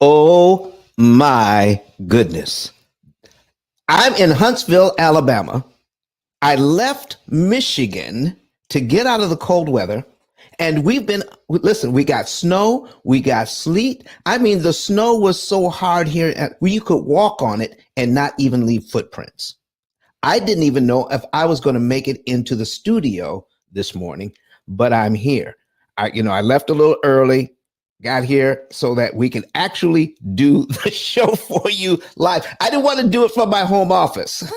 Oh my goodness. I'm in Huntsville, Alabama. I left Michigan to get out of the cold weather. And listen, we got snow, we got sleet. I mean, the snow was so hard here where you could walk on it and not even leave footprints. I didn't even know if I was going to make it into the studio this morning, but I'm here. I left a little early, got here so that we can actually do the show for you live. I didn't want to do it from my home office.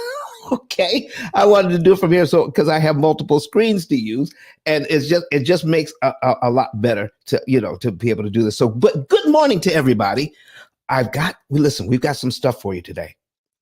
Okay, I wanted to do it from here so because I have multiple screens to use, and it just makes a lot better to be able to do this. So, but good morning to everybody. We've got some stuff for you today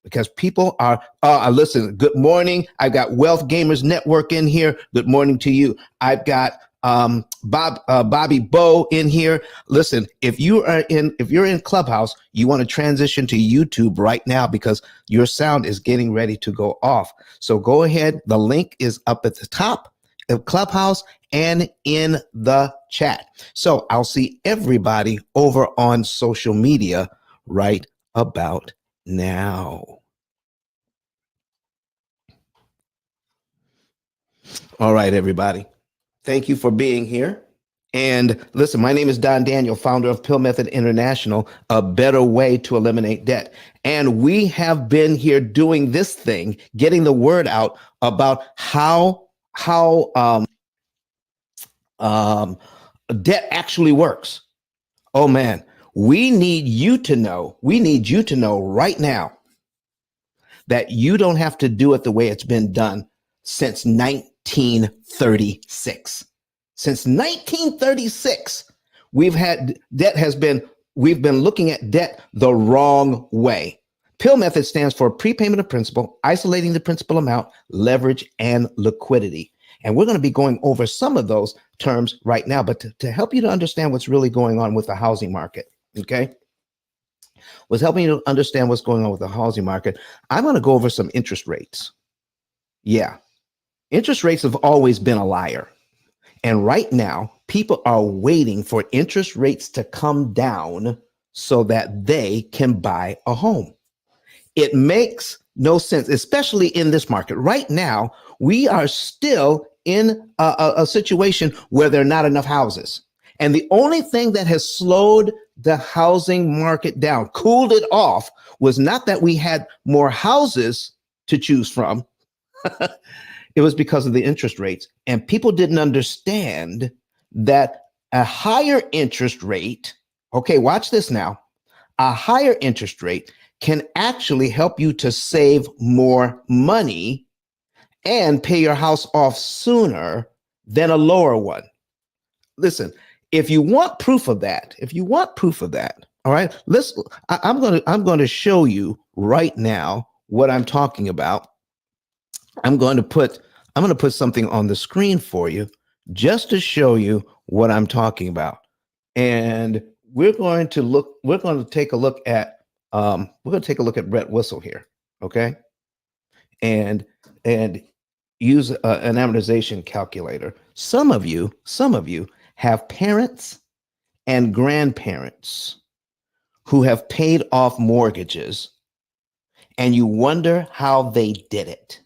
because people are listen. Good morning. I've got Wealth Gamers Network in here. Good morning to you. I've got Bobby Bow in here. Listen, if you're in Clubhouse, you want to transition to YouTube right now because your sound is getting ready to go off. So go ahead. The link is up at the top of Clubhouse and in the chat. So I'll see everybody over on social media right about now. All right, everybody. Thank you for being here. And listen, my name is Don Daniel, founder of P.I.L.L Method International, a better way to eliminate debt. And we have been here doing this thing, getting the word out about how debt actually works. Oh man, we need you to know right now that you don't have to do it the way it's been done since 1936. Since 1936, we've been looking at debt the wrong way. P.I.L.L method stands for prepayment of principal, isolating the principal amount, leverage, and liquidity. And we're going to be going over some of those terms right now, but to help you to understand what's really going on with the housing market, okay? Was helping you to understand what's going on with the housing market. I'm going to go over some interest rates. Yeah, interest rates have always been a liar. And right now, people are waiting for interest rates to come down so that they can buy a home. It makes no sense, especially in this market. Right now, we are still in a situation where there are not enough houses. And the only thing that has slowed the housing market down, cooled it off, was not that we had more houses to choose from. It was because of the interest rates. And people didn't understand that a higher interest rate, okay, watch this now, a higher interest rate can actually help you to save more money and pay your house off sooner than a lower one. Listen, if you want proof of that, all right, I'm going to show you right now what I'm talking about. I'm going to put something on the screen for you just to show you what I'm talking about. And we're going to take a look at Brett Whistle here, okay? And use an amortization calculator. Some of you have parents and grandparents who have paid off mortgages and you wonder how they did it.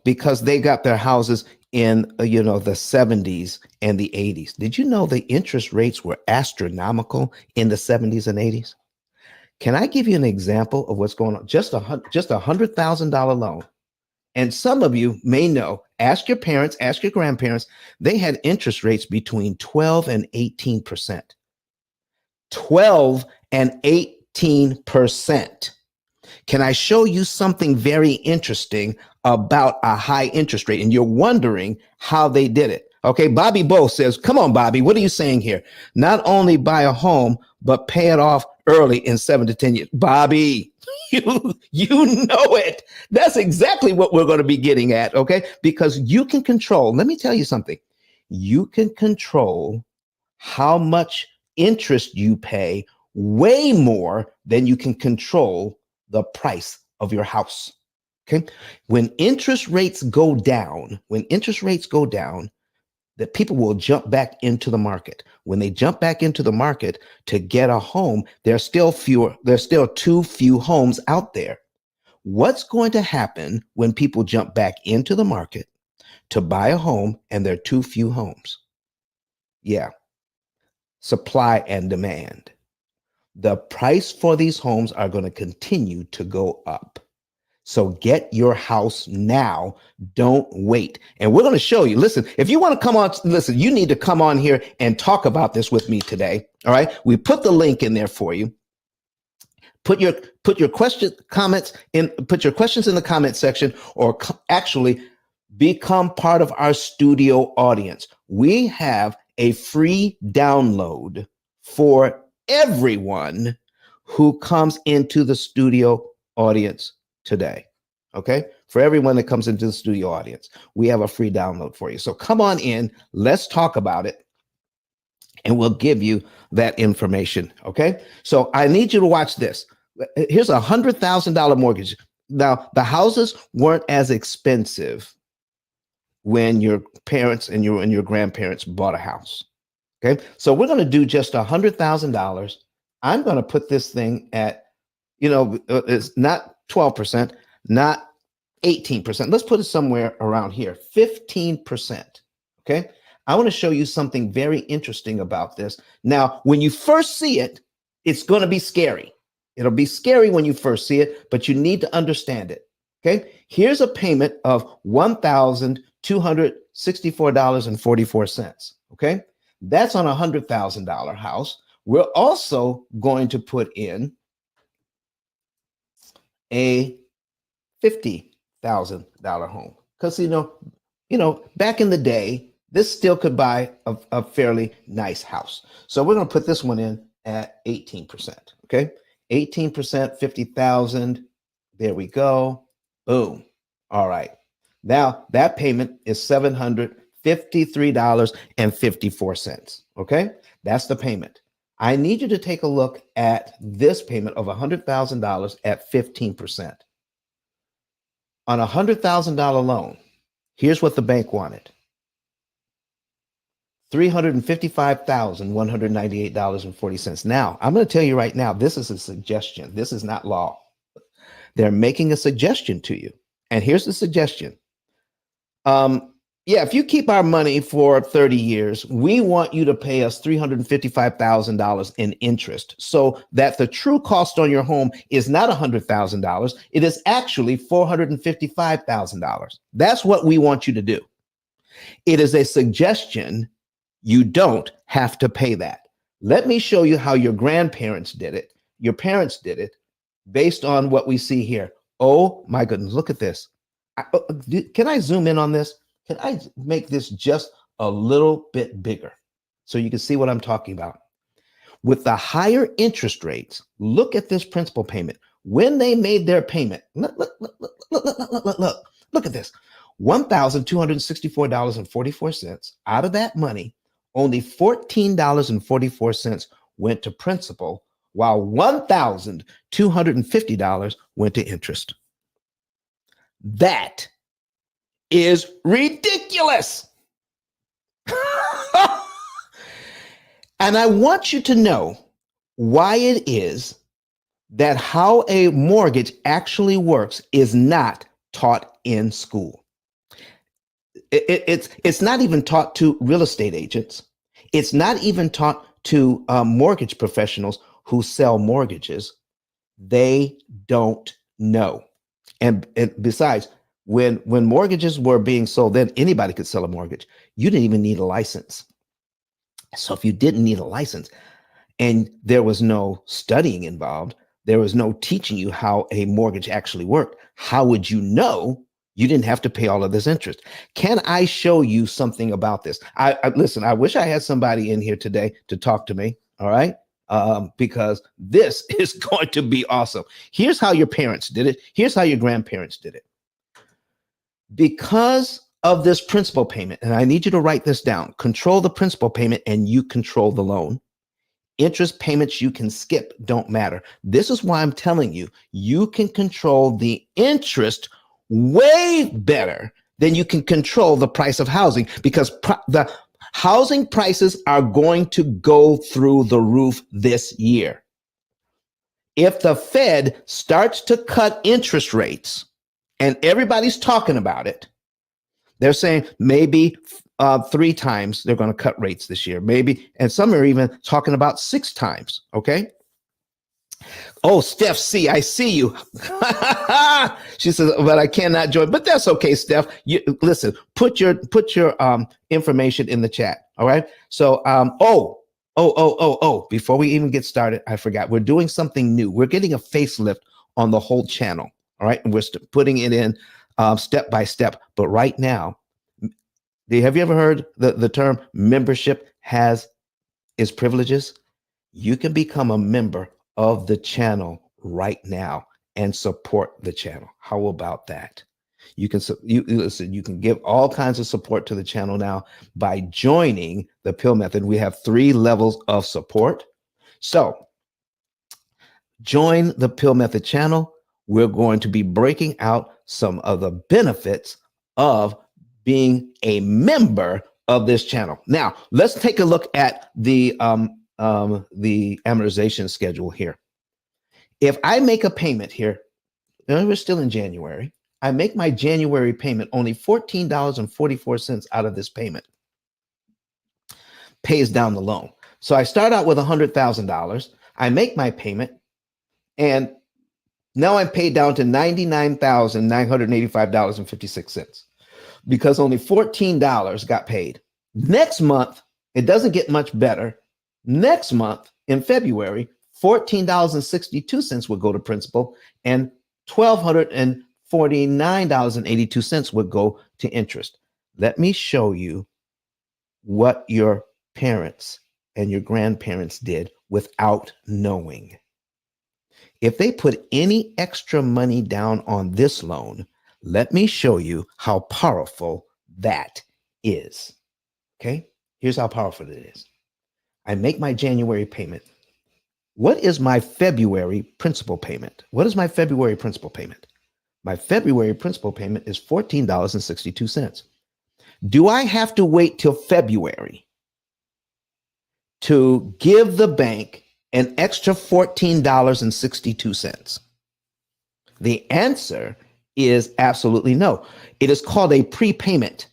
Because they got their houses in, the 70s and the 80s. Did you know the interest rates were astronomical in the 70s and 80s? Can I give you an example of what's going on? Just a $100,000 loan. And some of you may know, ask your parents, ask your grandparents, they had interest rates between 12 and 18%. 12 and 18%. Can I show you something very interesting about a high interest rate? And you're wondering how they did it. Okay, Bobby Bow says, come on, Bobby, what are you saying here? Not only buy a home, but pay it off early in 7 to 10 years. Bobby, you know it. That's exactly what we're going to be getting at, okay? Because you can control, let me tell you something. You can control how much interest you pay way more than you can control the price of your house. Okay. When interest rates go down, that people will jump back into the market. When they jump back into the market to get a home, there's still too few homes out there. What's going to happen when people jump back into the market to buy a home and there are too few homes? Yeah, supply and demand. The price for these homes are going to continue to go up. So get your house now. Don't wait. And we're going to show you. Listen, if you want to come on, listen, you need to come on here and talk about this with me today. All right. We put the link in there for you. Put your questions in the comment section, or actually become part of our studio audience. We have a free download for everyone who comes into the studio audience today. Okay. For everyone that comes into the studio audience, we have a free download for you. So come on in. Let's talk about it. And we'll give you that information. Okay. So I need you to watch this. Here's $100,000 mortgage. Now, the houses weren't as expensive when your parents and your grandparents bought a house. Okay. So we're going to do just $100,000. I'm going to put this thing at, it's not 12%, not 18%. Let's put it somewhere around here, 15%. Okay. I want to show you something very interesting about this. Now, when you first see it, it's going to be scary. It'll be scary when you first see it, but you need to understand it. Okay. Here's a payment of $1,264.44. Okay. That's on a $100,000 house. We're also going to put in a $50,000 home, because back in the day, this still could buy a fairly nice house. So we're going to put this one in at 18%. Okay, 18%, 50,000. There we go. Boom. All right. Now that payment is $753.54. Okay, that's the payment. I need you to take a look at this payment of $100,000 at 15%. On a $100,000 loan, here's what the bank wanted: $355,198.40. Now, I'm going to tell you right now, this is a suggestion. This is not law. They're making a suggestion to you. And here's the suggestion. If you keep our money for 30 years, we want you to pay us $355,000 in interest, so that the true cost on your home is not $100,000. It is actually $455,000. That's what we want you to do. It is a suggestion. You don't have to pay that. Let me show you how your grandparents did it. Your parents did it based on what we see here. Oh my goodness, look at this. Can I zoom in on this? Can I make this just a little bit bigger so you can see what I'm talking about? With the higher interest rates, look at this principal payment. When they made their payment, look at this, $1,264.44. Out of that money, only $14.44 went to principal, while $1,250 went to interest. That is ridiculous. And I want you to know why it is that how a mortgage actually works is not taught in school. It's not even taught to real estate agents. It's not even taught to mortgage professionals who sell mortgages. They don't know. And besides, when mortgages were being sold, then anybody could sell a mortgage. You didn't even need a license. So if you didn't need a license and there was no studying involved, there was no teaching you how a mortgage actually worked, how would you know you didn't have to pay all of this interest? Can I show you something about this? Listen, I wish I had somebody in here today to talk to me. All right. Because this is going to be awesome. Here's how your parents did it. Here's how your grandparents did it. Because of this principal payment, and I need you to write this down, control the principal payment and you control the loan. Interest payments you can skip, don't matter. This is why I'm telling you, you can control the interest way better than you can control the price of housing, because the Housing prices are going to go through the roof this year. If the Fed starts to cut interest rates, and everybody's talking about it, they're saying maybe 3 times they're going to cut rates this year, maybe, and some are even talking about 6 times. Okay. Oh, Steph C, I see you. She says, but I cannot join. But that's okay, Steph. You listen, put your information in the chat. All right. So before we even get started, I forgot. We're doing something new. We're getting a facelift on the whole channel. All right. And we're putting it in step by step. But right now, have you ever heard the term membership is privileges? You can become a member of the channel right now and support the channel. How about that? You can give all kinds of support to the channel now by joining the P.I.L.L method. We have 3 levels of support. So join the P.I.L.L method channel. We're going to be breaking out some of the benefits of being a member of this channel. Now, let's take a look at the amortization schedule here. If I make a payment here, we're still in January. I make my January payment, only $14.44 out of this payment pays down the loan. So I start out with $100,000. I make my payment, and now I'm paid down to $99,985.56 because only $14 got paid. Next month, it doesn't get much better. Next month, in February, $14.62 would go to principal, and $1,249.82 would go to interest. Let me show you what your parents and your grandparents did without knowing. If they put any extra money down on this loan, let me show you how powerful that is. Okay, here's how powerful it is. I make my January payment. What is my February principal payment? What is my February principal payment? My February principal payment is $14.62. Do I have to wait till February to give the bank an extra $14.62? The answer is absolutely no. It is called a prepayment.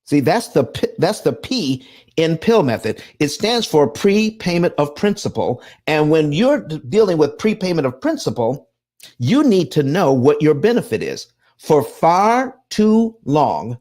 See, that's the P in P.I.L.L method. It stands for prepayment of principal. And when you're dealing with prepayment of principal, you need to know what your benefit is. For far too long,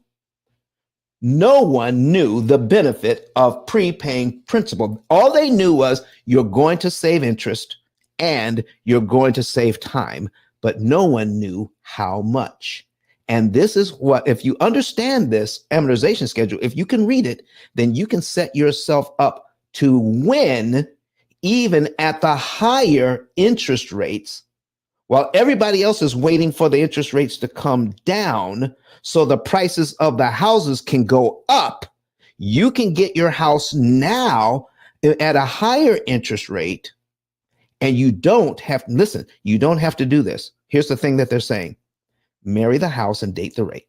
no one knew the benefit of prepaying principal. All they knew was you're going to save interest and you're going to save time, but no one knew how much. And this is what, if you understand this amortization schedule, if you can read it, then you can set yourself up to win even at the higher interest rates, while everybody else is waiting for the interest rates to come down so the prices of the houses can go up. You can get your house now at a higher interest rate, and you don't have, listen, you don't have to do this. Here's the thing that they're saying. Marry the house and date the rate.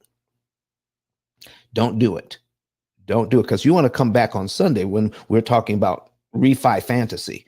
Don't do it. Don't do it, because you want to come back on Sunday when we're talking about refi fantasy.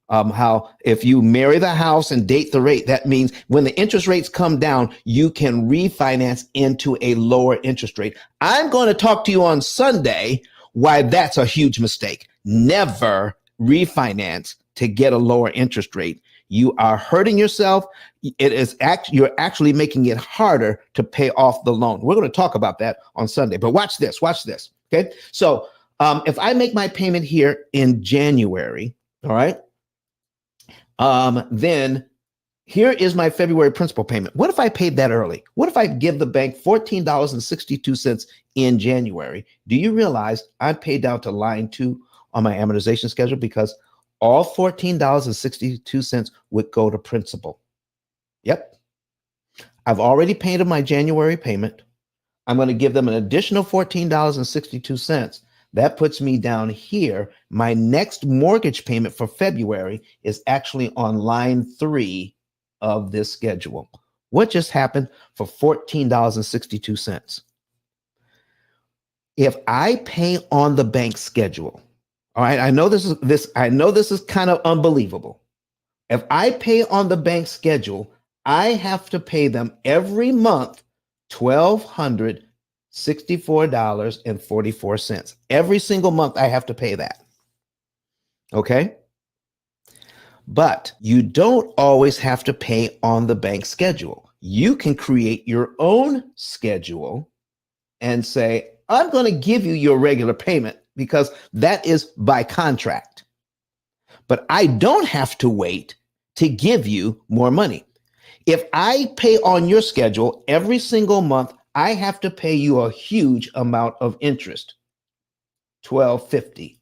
How if you marry the house and date the rate, that means when the interest rates come down, you can refinance into a lower interest rate. I'm going to talk to you on Sunday why that's a huge mistake. Never refinance to get a lower interest rate. You are hurting yourself. You're actually making it harder to pay off the loan. We're going to talk about that on Sunday, but watch this. Okay. So if I make my payment here in January, all right, then here is my February principal payment. What if I paid that early? What if I give the bank $14.62 in January? Do you realize I paid down to line 2 on my amortization schedule because all $14.62 would go to principal? Yep. I've already paid my January payment. I'm going to give them an additional $14.62. That puts me down here. My next mortgage payment for February is actually on line 3 of this schedule. What just happened for $14.62? If I pay on the bank schedule, all right, I know this is kind of unbelievable. If I pay on the bank schedule, I have to pay them every month $1,264.44. Every single month I have to pay that. Okay? But you don't always have to pay on the bank schedule. You can create your own schedule and say, I'm going to give you your regular payment because that is by contract. But I don't have to wait to give you more money. If I pay on your schedule every single month, I have to pay you a huge amount of interest. 1250,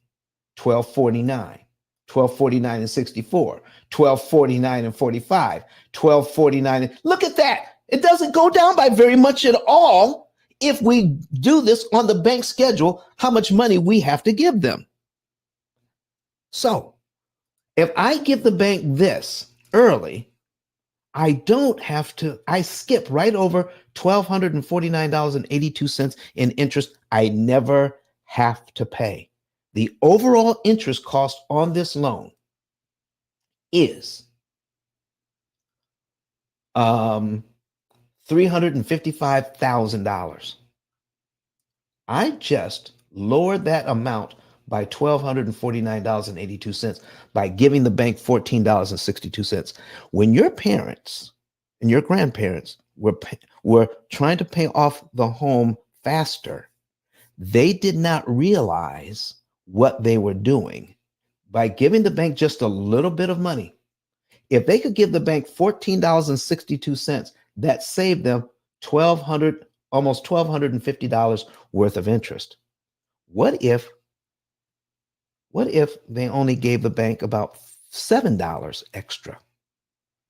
1249, 1249 and 64, 1249 and 45, 1249. Look at that. It doesn't go down by very much at all if we do this on the bank schedule, how much money we have to give them. So if I give the bank this early, I don't have to, I skip right over $1,249.82 in interest I never have to pay. The overall interest cost on this loan is $355,000. I just lowered that amount by $1,249.82 by giving the bank $14.62. When your parents and your grandparents were trying to pay off the home faster, they did not realize what they were doing by giving the bank just a little bit of money. If they could give the bank $14.62, that saved them almost $1,250 worth of interest. What if they only gave the bank about $7 extra?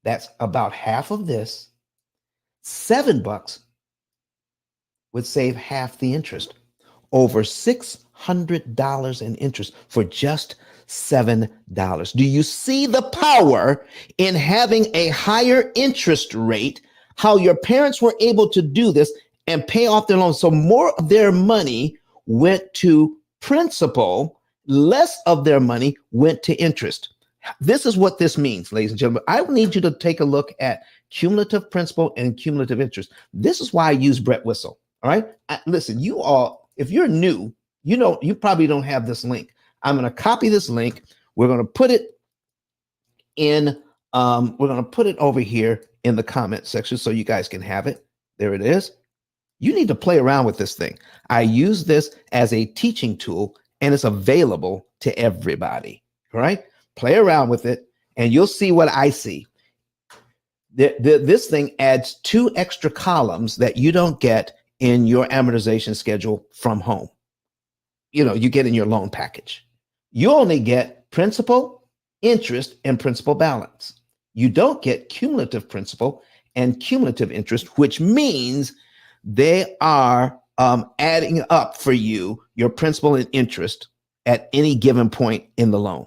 That's about half of this. $7 would save half the interest. Over $600 in interest for just $7. Do you see the power in having a higher interest rate? How your parents were able to do this and pay off their loans. So more of their money went to principal, less of their money went to interest. This is what this means, ladies and gentlemen. I need you to take a look at cumulative principal and cumulative interest. This is why I use Brett Whistle. All right. Listen, you all, if you're new, you probably don't have this link. I'm going to copy this link. We're going to put it in, we're going to put it over here in the comment section so you guys can have it. There it is. You need to play around with this thing. I use this as a teaching tool and it's available to everybody. All right. Play around with it and you'll see what I see. This thing adds 2 extra columns that you don't get in your amortization schedule from home. You get in your loan package. You only get principal, interest, and principal balance. You don't get cumulative principal and cumulative interest, which means they are adding up for you your principal and interest at any given point in the loan.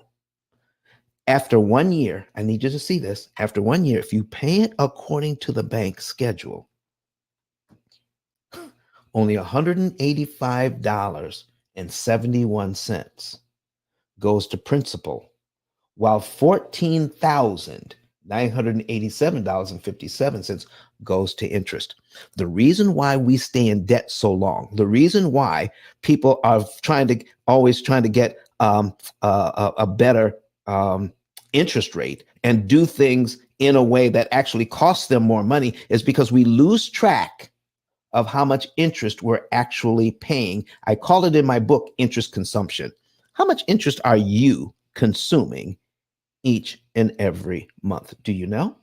After 1 year, I need you to see this. After 1 year, if you pay it according to the bank schedule, only $185.71 goes to principal, while $14,987.57 goes to interest. The reason why we stay in debt so long, the reason why people are always trying to get a better interest rate and do things in a way that actually costs them more money is because we lose track of how much interest we're actually paying. I call it in my book, interest consumption. How much interest are you consuming each and every month? Do you know?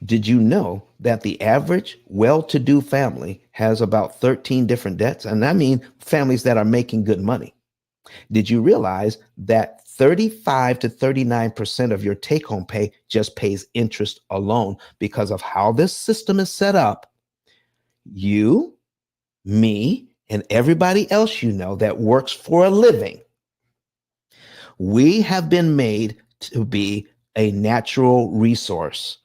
Did you know that the average well-to-do family has about 13 different debts? And I mean families that are making good money. Did you realize that 35 to 39% of your take-home pay just pays interest alone because of how this system is set up? You, me, and everybody else that works for a living, we have been made to be a natural resource.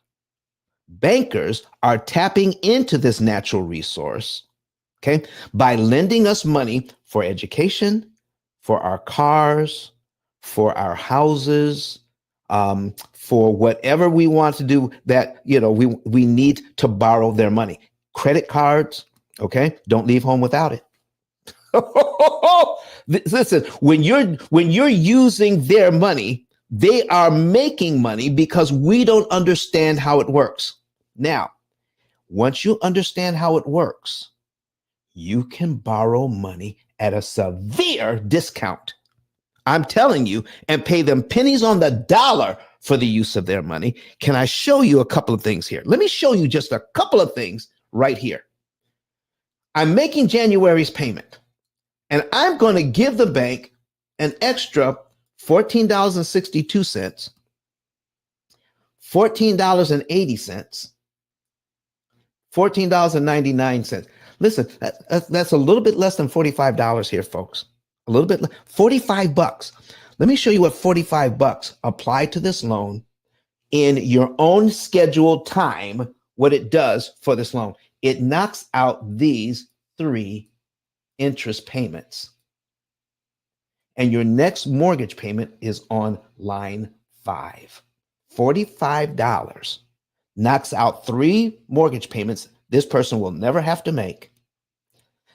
Bankers are tapping into this natural resource, Okay. By lending us money for education, for our cars, for our houses, for whatever we want to do that, we need to borrow their money. Credit cards. Okay. Don't leave home without it. Listen, when you're using their money, they are making money because we don't understand how it works. Now, once you understand how it works, you can borrow money at a severe discount. I'm telling you, and pay them pennies on the dollar for the use of their money. Can I show you a couple of things here? Let me show you just a couple of things right here. I'm making January's payment, and I'm going to give the bank an extra $14.62, $14.80, $14.99. Listen, that's a little bit less than $45 here, folks. A little bit, $45. Let me show you what $45 applied to this loan in your own scheduled time, what it does for this loan. It knocks out these 3 interest payments. And your next mortgage payment is on line 5. $45 knocks out 3 mortgage payments this person will never have to make.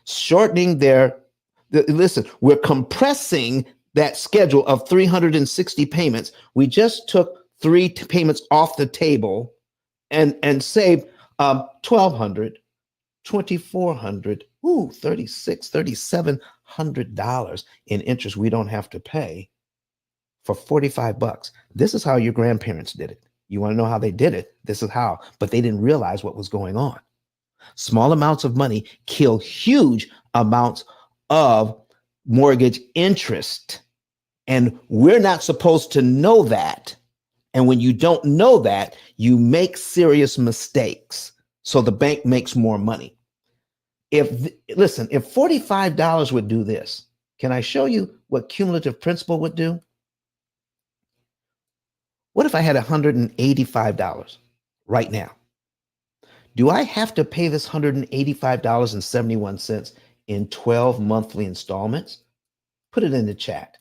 Shortening listen, we're compressing that schedule of 360 payments. We just took 3 payments off the table and saved $1,200, $2,400, $3,600, $3,700 in interest we don't have to pay for $45. This is how your grandparents did it. You want to know how they did it? This is how, but they didn't realize what was going on. Small amounts of money kill huge amounts of mortgage interest. And we're not supposed to know that. And when you don't know that, you make serious mistakes. So the bank makes more money. If $45 would do this, can I show you what cumulative principal would do? What if I had $185 right now? Do I have to pay this $185.71 in 12 monthly installments? Put it in the chat.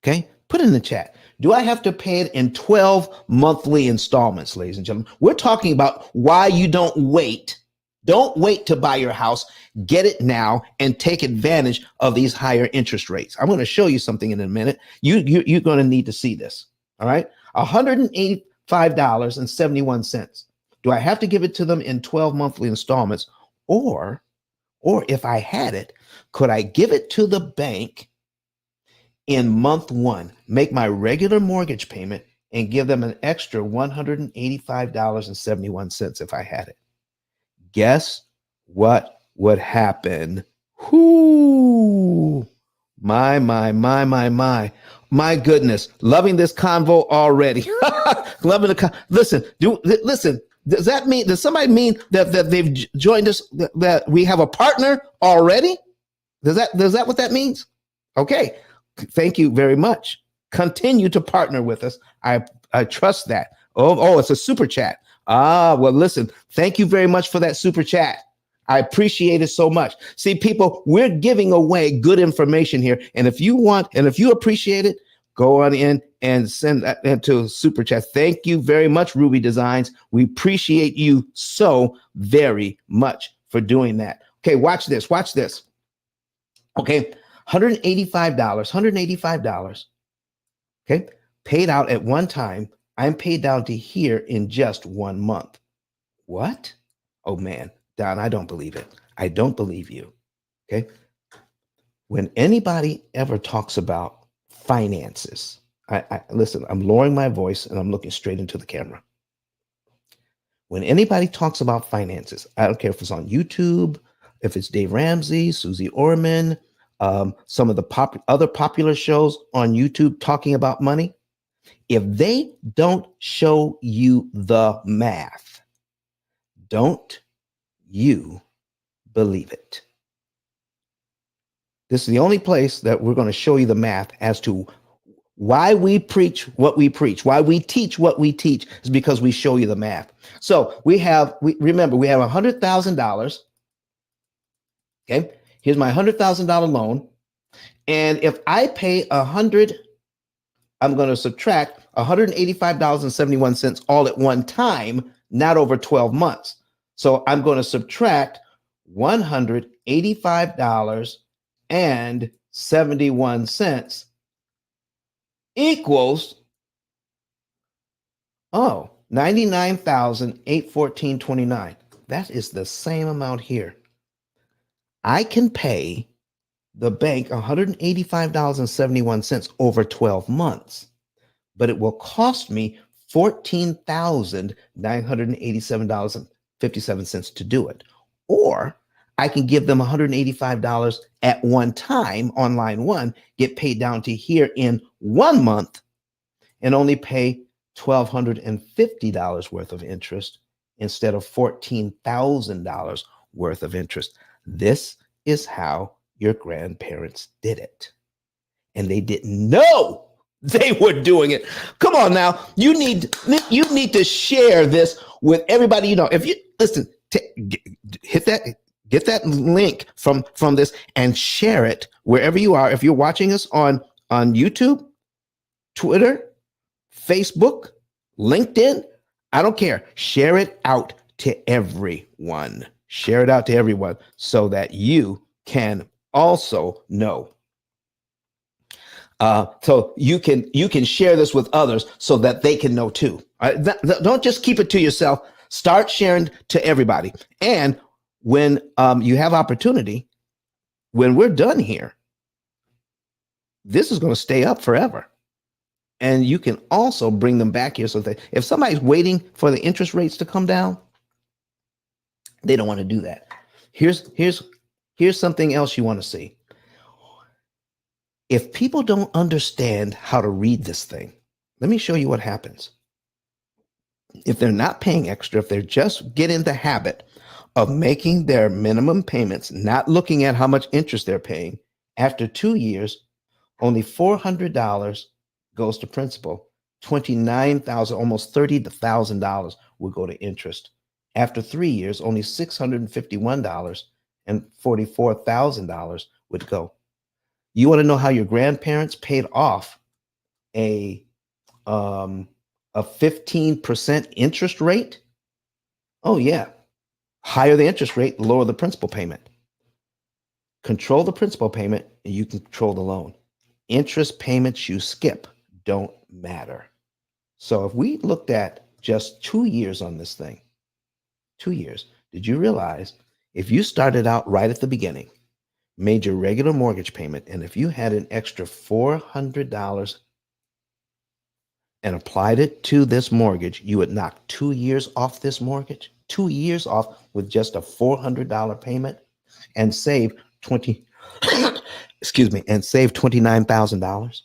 Okay? Put it in the chat. Do I have to pay it in 12 monthly installments, ladies and gentlemen? We're talking about why you don't wait. Don't wait to buy your house. Get it now and take advantage of these higher interest rates. I'm going to show you something in a minute. You're going to need to see this. All right? $185.71. Do I have to give it to them in 12 monthly installments? Or if I had it, could I give it to the bank in month 1, make my regular mortgage payment, and give them an extra $185.71 if I had it? Guess what would happen? Whoo! My goodness. Loving this convo already. Loving the listen. Does somebody mean that they've joined us, that we have a partner already? Does that what that means? Okay. Thank you very much. Continue to partner with us. I trust that. Oh, it's a super chat. Well, listen, thank you very much for that super chat. I appreciate it so much. See, people, we're giving away good information here. And if you appreciate it, go on in and send that into super chat. Thank you very much, Ruby Designs. We appreciate you so very much for doing that. Okay, watch this. Okay, $185. Okay, paid out at one time. I'm paid down to here in just 1 month. What? Oh man, Don, I don't believe it. I don't believe you. Okay. When anybody ever talks about finances, listen, I'm lowering my voice and I'm looking straight into the camera. When anybody talks about finances, I don't care if it's on YouTube, if it's Dave Ramsey, Susie Orman, some of the other popular shows on YouTube talking about money, if they don't show you the math, don't you believe it. This is the only place that we're going to show you the math as to why we preach what we preach, why we teach what we teach, is because we show you the math. So remember, we have $100,000 Okay. Here's my $100,000 loan. And if I pay 100, I'm going to subtract $185.71 all at one time, not over 12 months. So I'm going to subtract $185.71 equals, oh, 99,814.29. That is the same amount here. I can pay the bank $185.71 over 12 months, but it will cost me $14,987.57 to do it. Or I can give them $185 at one time on line one, get paid down to here in 1 month, and only pay $1,250 worth of interest instead of $14,000 worth of interest. This is how your grandparents did it. And they didn't know they were doing it. Come on now. You need to share this with everybody you know. If you listen, hit that, get that link from this and share it wherever you are. If you're watching us on YouTube, Twitter, Facebook, LinkedIn, I don't care. Share it out to everyone. Share it out to everyone so that you can also know. So you can share this with others so that they can know too. Don't just keep it to yourself. Start sharing to everybody. And when you have opportunity, when we're done here, this is going to stay up forever. And you can also bring them back here so that if somebody's waiting for the interest rates to come down, they don't want to do that. Here's something else you want to see. If people don't understand how to read this thing, let me show you what happens. If they're not paying extra, if they're just getting the habit of making their minimum payments, not looking at how much interest they're paying, after 2 years, only $400 goes to principal. $29,000, almost $30,000 will go to interest. After 3 years, only $651 and $44,000 would go. You want to know how your grandparents paid off a 15% interest rate? Oh yeah. Higher the interest rate, lower the principal payment. Control the principal payment and you can control the loan. Interest payments you skip don't matter. So if we looked at just 2 years on this thing, 2 years, did you realize if you started out right at the beginning, made your regular mortgage payment, and if you had an extra $400 and applied it to this mortgage, you would knock 2 years off this mortgage, 2 years off with just a $400 payment and save and save $29,000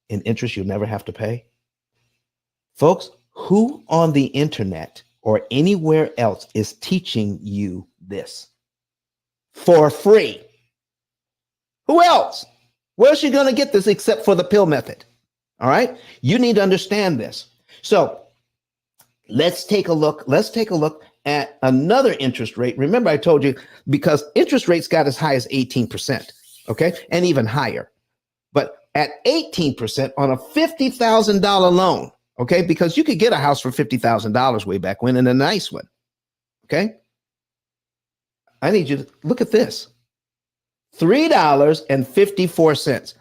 in interest you'll never have to pay. Folks, who on the internet or anywhere else is teaching you this for free? Who else? Where's she going to get this except for the P.I.L.L method? All right. You need to understand this. So let's take a look. Let's take a look at another interest rate. Remember, I told you because interest rates got as high as 18%. Okay. And even higher. But at 18% on a $50,000 loan. Okay. Because you could get a house for $50,000 way back when, and a nice one. Okay. I need you to look at this. $3.54.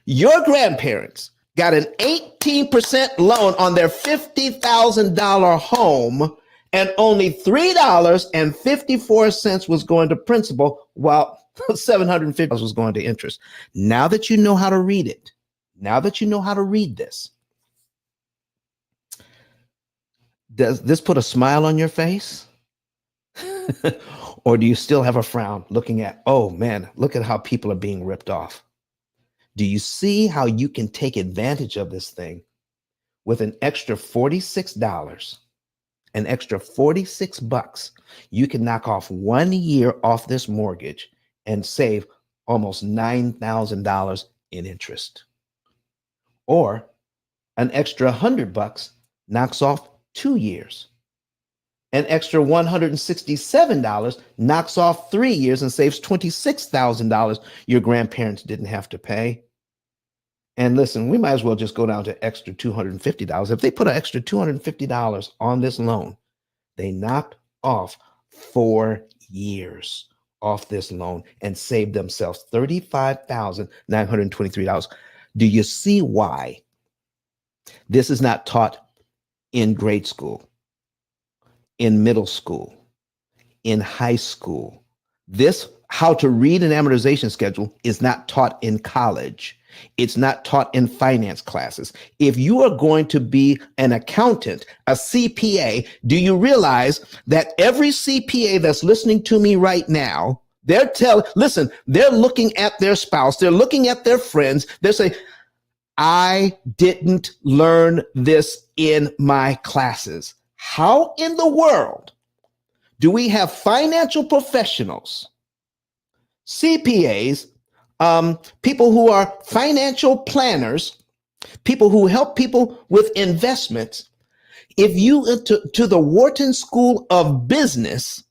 Your grandparents got an 18% loan on their $50,000 home, and only $3.54 was going to principal, while $750 was going to interest. Now that you know how to read it, now that you know how to read this, does this put a smile on your face? Or do you still have a frown looking at, oh man, look at how people are being ripped off? Do you see how you can take advantage of this thing with an extra $46, an extra $46? You can knock off 1 year off this mortgage and save almost $9,000 in interest. Or an extra $100 knocks off 2 years. An extra $167 knocks off 3 years and saves $26,000 your grandparents didn't have to pay. And listen, we might as well just go down to extra $250. If they put an extra $250 on this loan, they knocked off 4 years off this loan and saved themselves $35,923. Do you see why this is not taught in grade school, in middle school, in high school? This, how to read an amortization schedule, is not taught in college. It's not taught in finance classes. If you are going to be an accountant, a CPA, do you realize that every CPA that's listening to me right now, they're looking at their spouse, they're looking at their friends, they're saying, I didn't learn this in my classes. How in the world do we have financial professionals, CPAs, people who are financial planners, people who help people with investments? If you to the Wharton School of Business,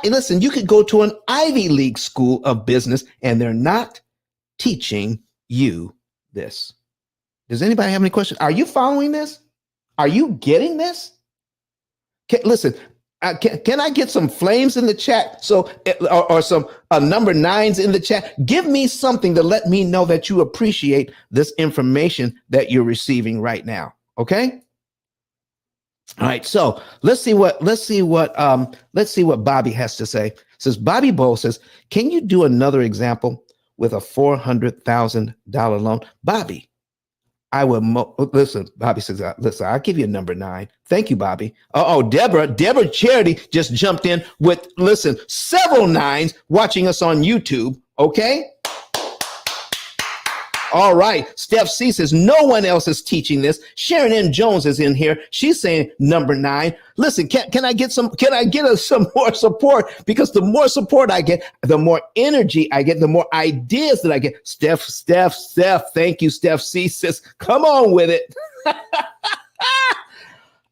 listen, you could go to an Ivy League school of business and they're not teaching you this. Does anybody have any questions? Are you following this? Are you getting this? Listen, can I get some flames in the chat? Or some number 9s in the chat. Give me something to let me know that you appreciate this information that you're receiving right now. Okay. All right. So let's see what Bobby has to say. It says Bobby Bowl says, can you do another example with a $400,000 loan? Bobby, I will listen. Bobby says, listen, I'll give you a number 9. Thank you, Bobby. Deborah Charity just jumped in with, several 9s watching us on YouTube. Okay. All right. Steph C says, no one else is teaching this. Sharon M. Jones is in here. She's saying number 9. Listen, can I get some more support? Because the more support I get, the more energy I get, the more ideas that I get. Steph. Thank you, Steph C says, come on with it.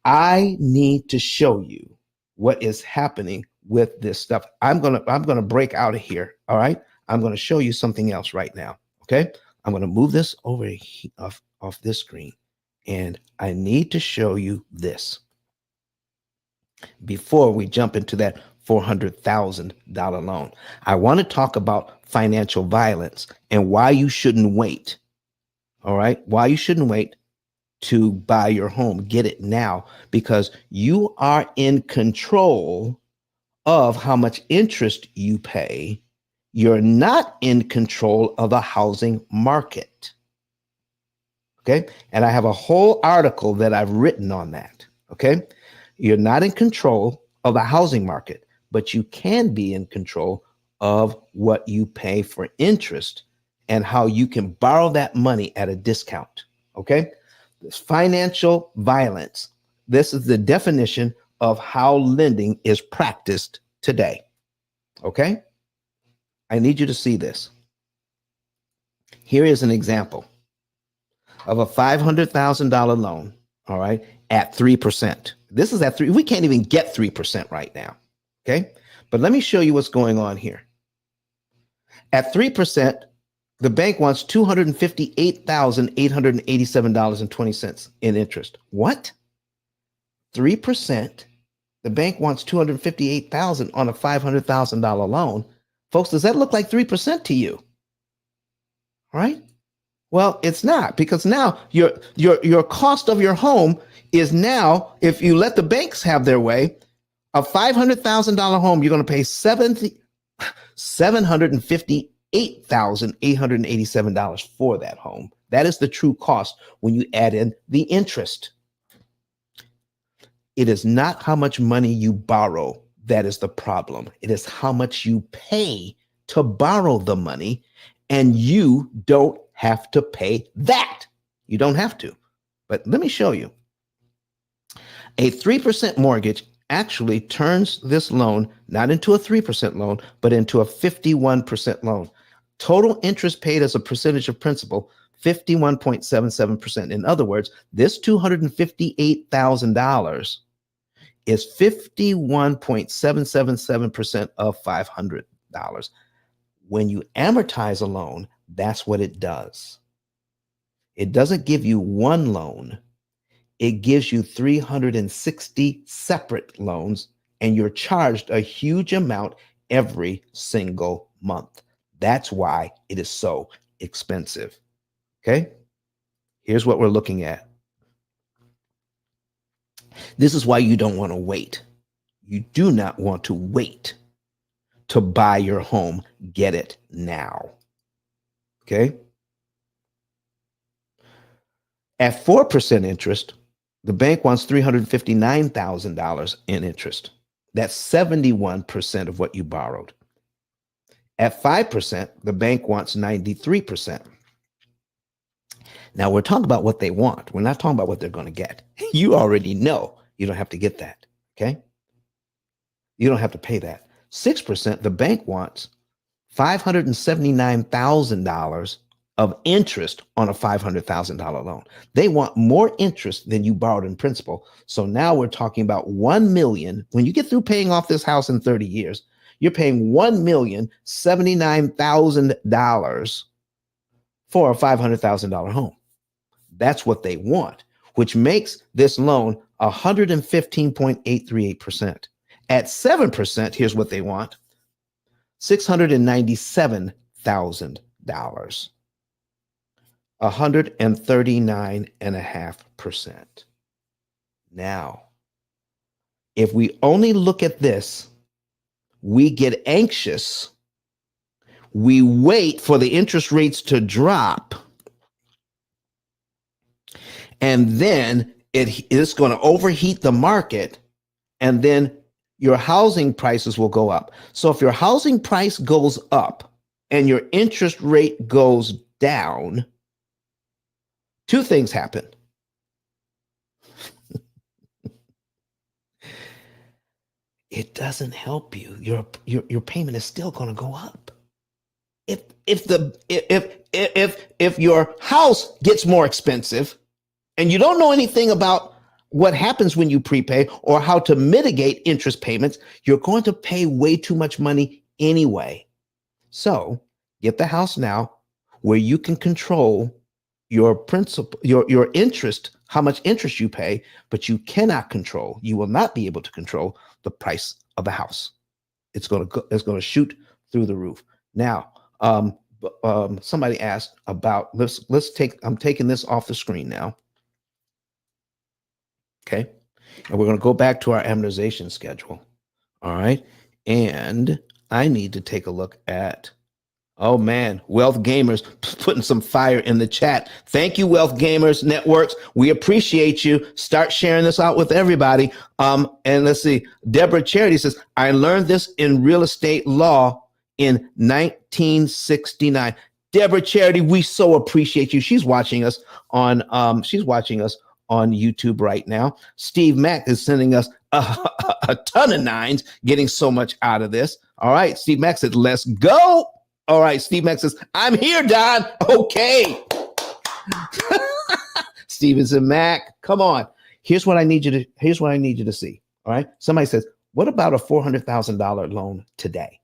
I need to show you what is happening with this stuff. I'm going to break out of here. All right. I'm going to show you something else right now. Okay. I'm going to move this over off this screen, and I need to show you this before we jump into that $400,000 loan. I want to talk about financial violence and why you shouldn't wait. All right. Why you shouldn't wait to buy your home. Get it now, because you are in control of how much interest you pay. You're not in control of the housing market. Okay. And I have a whole article that I've written on that. Okay. You're not in control of the housing market, but you can be in control of what you pay for interest and how you can borrow that money at a discount. Okay. This financial violence. This is the definition of how lending is practiced today. Okay. I need you to see this. Here is an example of a $500,000 loan, all right, at 3%. This is at 3%. We can't even get 3% right now, okay? But let me show you what's going on here. At 3%, the bank wants $258,887.20 in interest. What? 3%? The bank wants $258,000 on a $500,000 loan. Folks, does that look like 3% to you? All right. Well, it's not, because now your cost of your home is now, if you let the banks have their way, a $500,000 home, you're going to pay $758,887 for that home. That is the true cost when you add in the interest. It is not how much money you borrow that is the problem. It is how much you pay to borrow the money, and you don't have to pay that. You don't have to. But let me show you. A 3% mortgage actually turns this loan not into a 3% loan, but into a 51% loan. Total interest paid as a percentage of principal, 51.77%. In other words, this $258,000 is 51.777% of $500. When you amortize a loan, that's what it does. It doesn't give you one loan. It gives you 360 separate loans, and you're charged a huge amount every single month. That's why it is so expensive. Okay? Here's what we're looking at. This is why you don't want to wait. You do not want to wait to buy your home. Get it now. Okay? At 4% interest, the bank wants $359,000 in interest. That's 71% of what you borrowed. At 5%, the bank wants 93%. Now we're talking about what they want. We're not talking about what they're going to get. You already know you don't have to get that. Okay? You don't have to pay that. 6%, the bank wants $579,000 of interest on a $500,000 loan. They want more interest than you borrowed in principal. So now we're talking about $1 million. When you get through paying off this house in 30 years, you're paying $1,079,000 for a $500,000 home. That's what they want, which makes this loan 115.838%. At 7%, here's what they want: $697,000. 139.5%. Now, if we only look at this, we get anxious. We wait for the interest rates to drop, and then it's going to overheat the market, and then your housing prices will go up. So if your housing price goes up and your interest rate goes down, two things happen. It doesn't help you. Your payment is still going to go up. If your house gets more expensive and you don't know anything about what happens when you prepay or how to mitigate interest payments, you're going to pay way too much money anyway. So get the house now where you can control your principal, your interest, how much interest you pay, but you will not be able to control the price of the house. It's going to shoot through the roof. Now, somebody asked about, I'm taking this off the screen now. Okay. And we're going to go back to our amortization schedule. All right. And I need to take a look at, oh man, Wealth Gamers putting some fire in the chat. Thank you, Wealth Gamers Networks. We appreciate you. Start sharing this out with everybody. And let's see. Deborah Charity says, I learned this in real estate law in 1969. Deborah Charity, we so appreciate you. She's watching us on YouTube right now. Steve Mack is sending us a ton of nines, getting so much out of this. All right, Steve Mack said, let's go. All right, Steve Mack says, I'm here, Don. Okay. Stevenson Mack, come on. Here's what I need you to see. All right. Somebody says, what about a $400,000 loan today?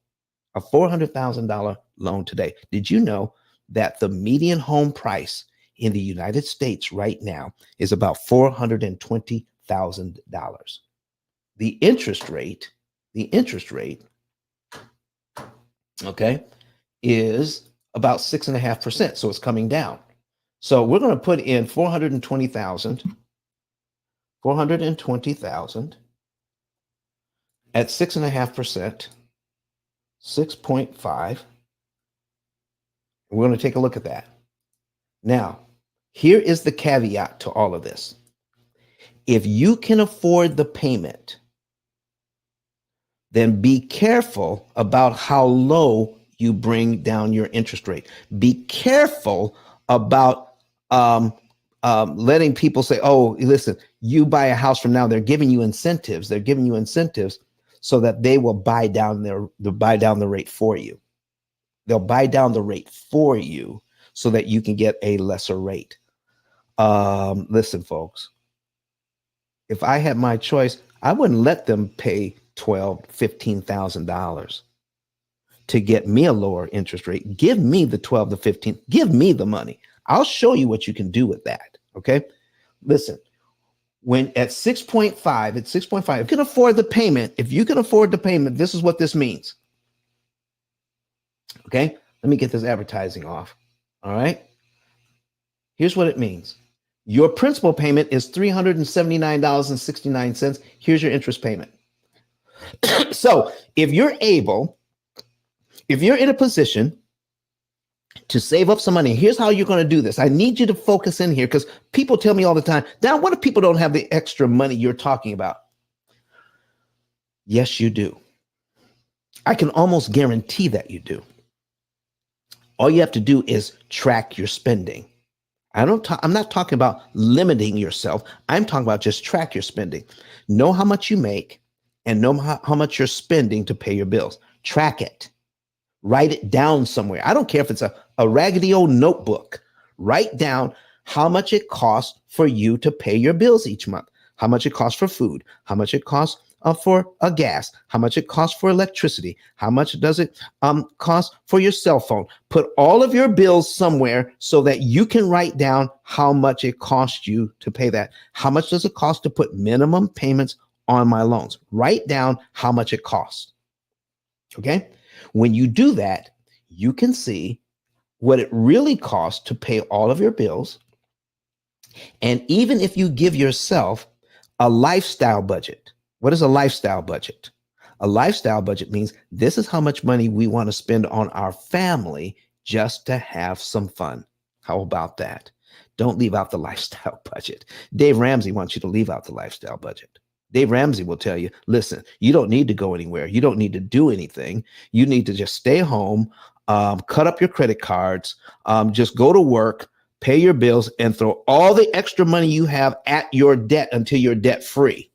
A $400,000 loan today. Did you know that the median home price in the United States right now is about $420,000? The interest rate, okay, is about 6.5%. So it's coming down. So we're going to put in 420,000 at 6.5%, 6.5. We're going to take a look at that. Now, here is the caveat to all of this. If you can afford the payment, then be careful about how low you bring down your interest rate. Be careful about letting people say, oh, listen, you buy a house from now, they're giving you incentives. They're giving you incentives so that they will buy down the rate for you. They'll buy down the rate for you so that you can get a lesser rate. Listen, folks, If I had my choice, I wouldn't let them pay $12,000, $15,000 to get me a lower interest rate. Give me the 12 to 15. Give me the money. I'll show you what you can do with that. Okay. Listen, when at 6.5, if you can afford the payment, this is what this means. Okay. Let me get this advertising off. All right. Here's what it means. Your principal payment is $379.69. Here's your interest payment. So if you're in a position to save up some money, here's how you're going to do this. I need you to focus in here because people tell me all the time, now, what if people don't have the extra money you're talking about? Yes, you do. I can almost guarantee that you do. All you have to do is track your spending. I'm not talking about limiting yourself. I'm talking about just track your spending. Know how much you make and know how much you're spending to pay your bills. Track it. Write it down somewhere. I don't care if it's a raggedy old notebook. Write down how much it costs for you to pay your bills each month, how much it costs for food, how much it costs for a gas, how much it costs for electricity, how much does it cost for your cell phone. Put all of your bills somewhere so that you can write down how much it costs you to pay that. How much does it cost to put minimum payments on my loans? Write down how much it costs. Okay? When you do that, you can see what it really costs to pay all of your bills. And even if you give yourself a lifestyle budget, what is a lifestyle budget? A lifestyle budget means this is how much money we want to spend on our family just to have some fun. How about that? Don't leave out the lifestyle budget. Dave Ramsey wants you to leave out the lifestyle budget. Dave Ramsey will tell you, listen, you don't need to go anywhere. You don't need to do anything. You need to just stay home, cut up your credit cards, just go to work, pay your bills, and throw all the extra money you have at your debt until you're debt free.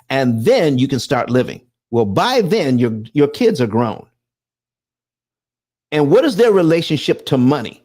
And then you can start living. Well, by then, your kids are grown. And what is their relationship to money?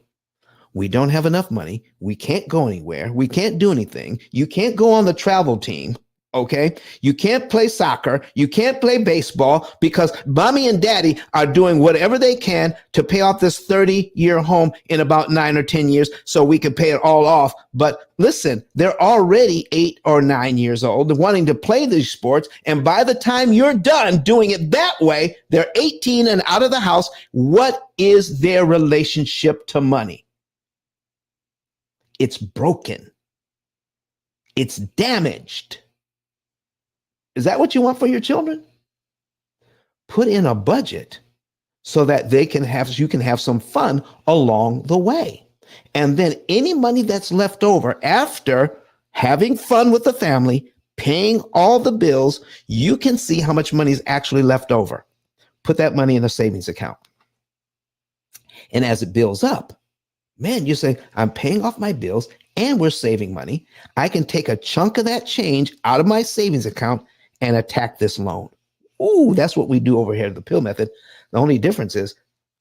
We don't have enough money. We can't go anywhere. We can't do anything. You can't go on the travel team. Okay. You can't play soccer. You can't play baseball because mommy and daddy are doing whatever they can to pay off this 30-year home in about 9 or 10 years so we can pay it all off. But listen, they're already 8 or 9 years old wanting to play these sports. And by the time you're done doing it that way, they're 18 and out of the house. What is their relationship to money? It's broken. It's damaged. Is that what you want for your children? Put in a budget so that you can have some fun along the way. And then any money that's left over after having fun with the family, paying all the bills, you can see how much money is actually left over. Put that money in a savings account. And as it builds up, man, you say, I'm paying off my bills and we're saving money. I can take a chunk of that change out of my savings account and attack this loan. Ooh, that's what we do over here at the P.I.L.L method. The only difference is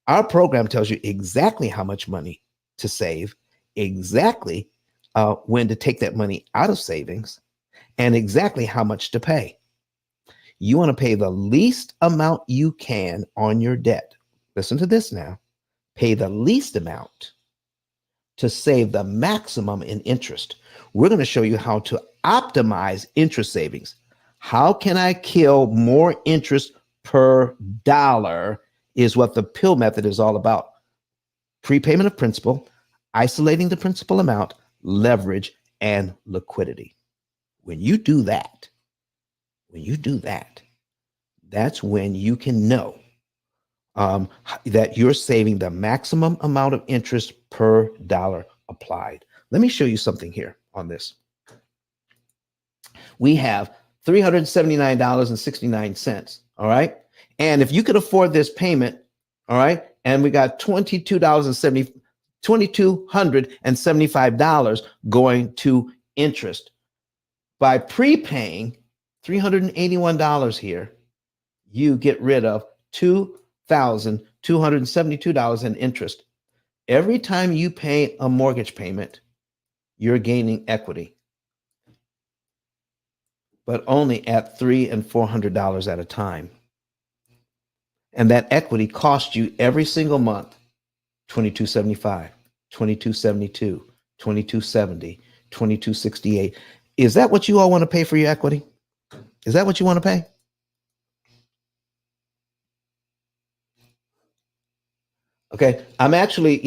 our program tells you exactly how much money to save, exactly when to take that money out of savings, and exactly how much to pay. You want to pay the least amount you can on your debt. Listen to this now. Pay the least amount to save the maximum in interest. We're going to show you how to optimize interest savings. How can I kill more interest per dollar is what the P.I.L.L method is all about. Prepayment of principal, isolating the principal amount, leverage, and liquidity. When you do that, that's when you can know that you're saving the maximum amount of interest per dollar applied. Let me show you something here on this. We have $379.69. All right. And if you could afford this payment, all right, and we got $2,275 going to interest. By prepaying $381 here, you get rid of $2,272 in interest. Every time you pay a mortgage payment, you're gaining equity. but only at $300 and $400 at a time. And that equity costs you every single month $22.75, $22.72, $22.70, $22.68. Is that what you all want to pay for your equity? Is that what you want to pay? Okay, I'm actually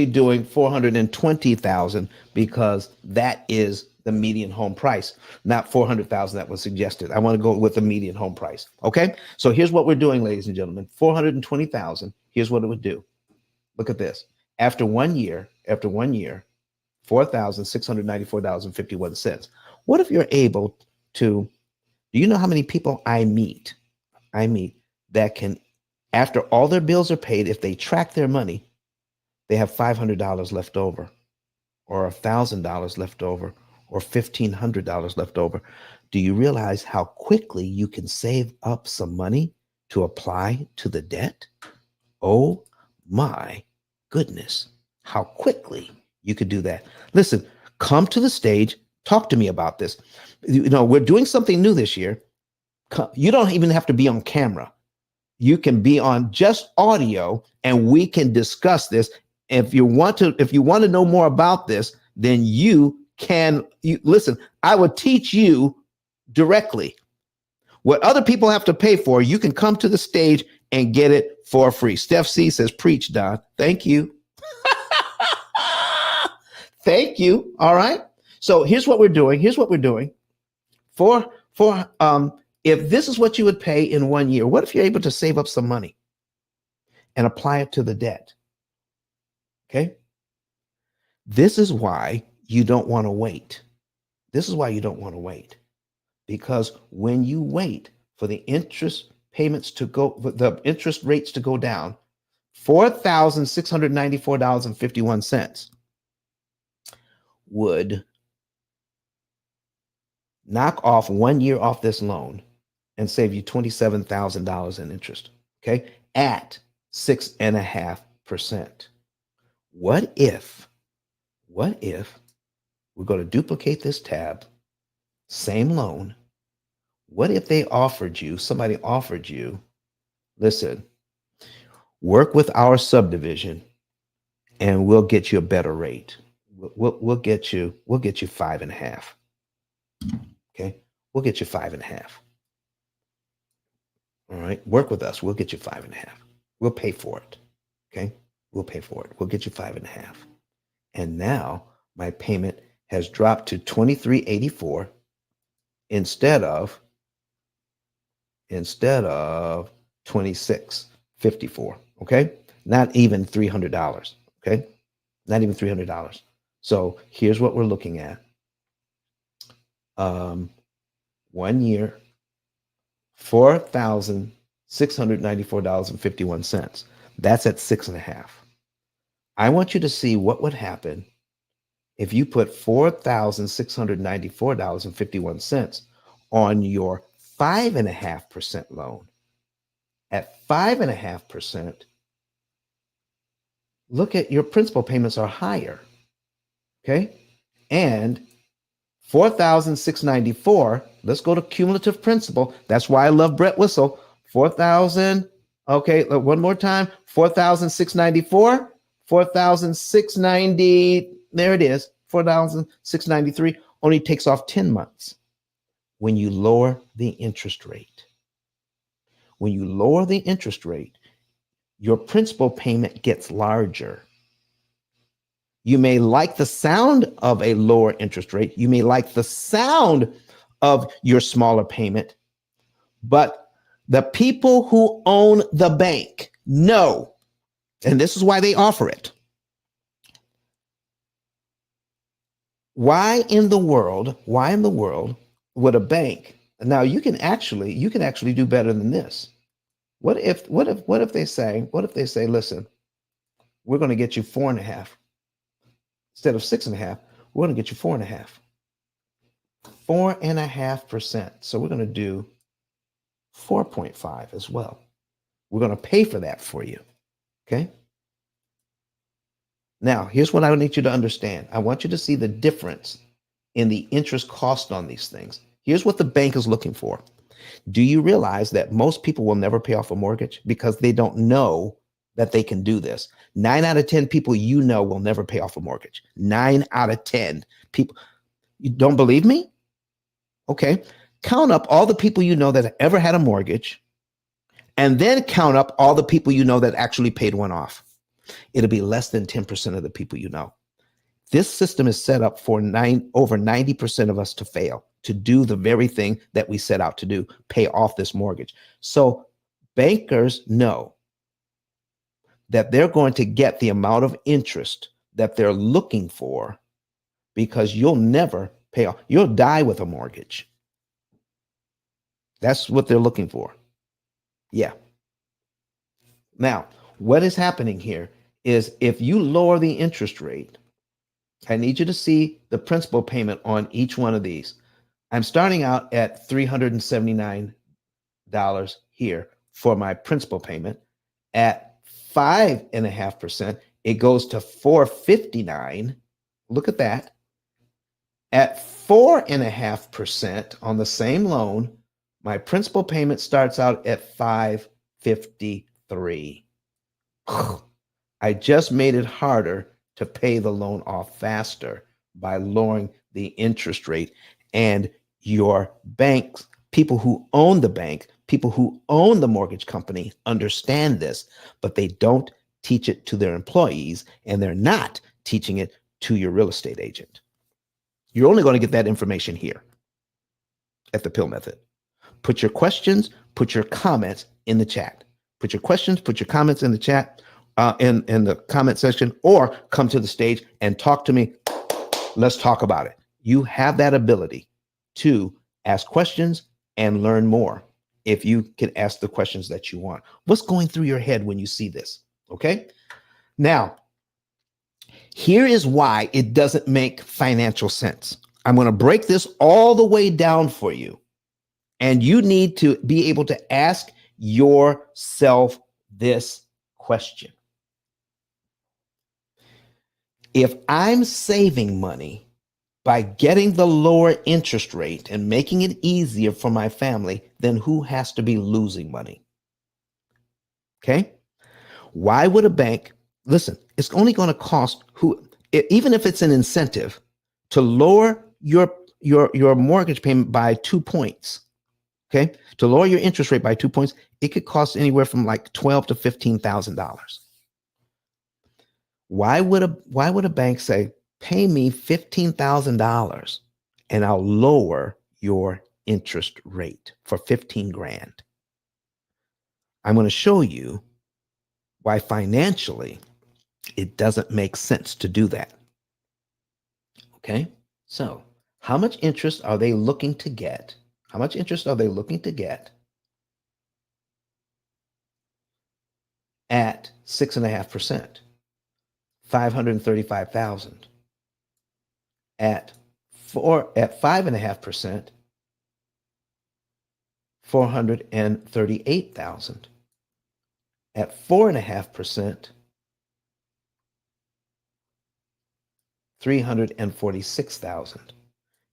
doing 420,000 because that is the median home price, not 400,000 that was suggested. I want to go with the median home price. Okay, so here's what we're doing, ladies and gentlemen. 420,000. Here's what it would do. Look at this. After 1 year, 4,694.51. What if you're able to? Do you know how many people I meet? That can, after all their bills are paid, if they track their money, they have $500 left over, or $1,000 left over, or $1,500 left over. Do you realize how quickly you can save up some money to apply to the debt? Oh my goodness, how quickly you could do that. Listen, come to the stage, talk to me about this. We're doing something new this year. You don't even have to be on camera. You can be on just audio and we can discuss this. If you want to know more about this, then you listen. I will teach you directly. What other people have to pay for, you can come to the stage and get it for free. Steph C says, preach, Don. Thank you. Thank you. All right. So here's what we're doing. If this is what you would pay in 1 year, what if you're able to save up some money and apply it to the debt? Okay. This is why you don't want to wait. Because when you wait for the interest payments to go, the interest rates to go down, $4,694.51 would knock off 1 year off this loan and save you $27,000 in interest. Okay. At 6.5%. What if we're going to duplicate this tab, same loan? What if somebody offered you, listen, work with our subdivision and we'll get you a better rate. We'll get you 5.5. Okay. We'll get you 5.5. All right. Work with us. We'll get you 5.5. We'll pay for it. Okay. We'll pay for it. We'll get you 5.5. And now my payment has dropped to $23.84 instead of $26.54. Okay. Not even $300. Okay. Not even $300. So here's what we're looking at. 1 year, $4,694.51. That's at 6.5. I want you to see what would happen if you put $4,694.51 on your 5.5% loan. At 5.5%, look at your principal payments are higher. Okay. And 4,694. Let's go to cumulative principal. That's why I love Brett Whistle. 4,000. Okay, one more time. 4,694. 4,690. There it is. 4,693 only takes off 10 months. When you lower the interest rate, your principal payment gets larger. You may like the sound of a lower interest rate. You may like the sound of your smaller payment, but the people who own the bank know, and this is why they offer it. Why in the world would a bank? Now you can actually do better than this. What if they say, listen, we're going to get you 4.5. Instead of 6.5, we're going to get you 4.5. 4.5%. So we're going to do 4.5 as well. We're going to pay for that for you. Okay. Now, here's what I need you to understand. I want you to see the difference in the interest cost on these things. Here's what the bank is looking for. Do you realize that most people will never pay off a mortgage because they don't know that they can do this? 9 out of 10 people you know will never pay off a mortgage. 9 out of 10 people. You don't believe me? Okay. Count up all the people you know that have ever had a mortgage, and then count up all the people you know that actually paid one off. It'll be less than 10% of the people you know. This system is set up for over 90% of us to fail, to do the very thing that we set out to do, pay off this mortgage. So bankers know that they're going to get the amount of interest that they're looking for, because you'll never pay off. You'll die with a mortgage. That's what they're looking for. Yeah. Now, what is happening here is if you lower the interest rate, I need you to see the principal payment on each one of these. I'm starting out at $379 here for my principal payment. At 5.5%, it goes to $459. Look at that. At 4.5% on the same loan, my principal payment starts out at $553. I just made it harder to pay the loan off faster by lowering the interest rate. And your banks, people who own the bank, people who own the mortgage company understand this, but they don't teach it to their employees, and they're not teaching it to your real estate agent. You're only going to get that information here at the P.I.L.L method. Put your questions, put your comments in the chat. Put your questions, put your comments in the chat, in the comment section, or come to the stage and talk to me. Let's talk about it. You have that ability to ask questions and learn more if you can ask the questions that you want. What's going through your head when you see this? Okay. Now, here is why it doesn't make financial sense. I'm going to break this all the way down for you. And you need to be able to ask yourself this question. If I'm saving money by getting the lower interest rate and making it easier for my family, then who has to be losing money? Okay. Why would a bank, listen, it's only going to cost even if it's an incentive to lower your mortgage payment by 2 points. Okay. To lower your interest rate by 2 points, it could cost anywhere from like $12,000 to $15,000. Why would a bank say, pay me $15,000 and I'll lower your interest rate for 15 grand? I'm going to show you why financially it doesn't make sense to do that. Okay. So how much interest are they looking to get? How much interest are they looking to get at 6.5%? 535,000. At 5.5%, 438,000. At 4.5%, 346,000.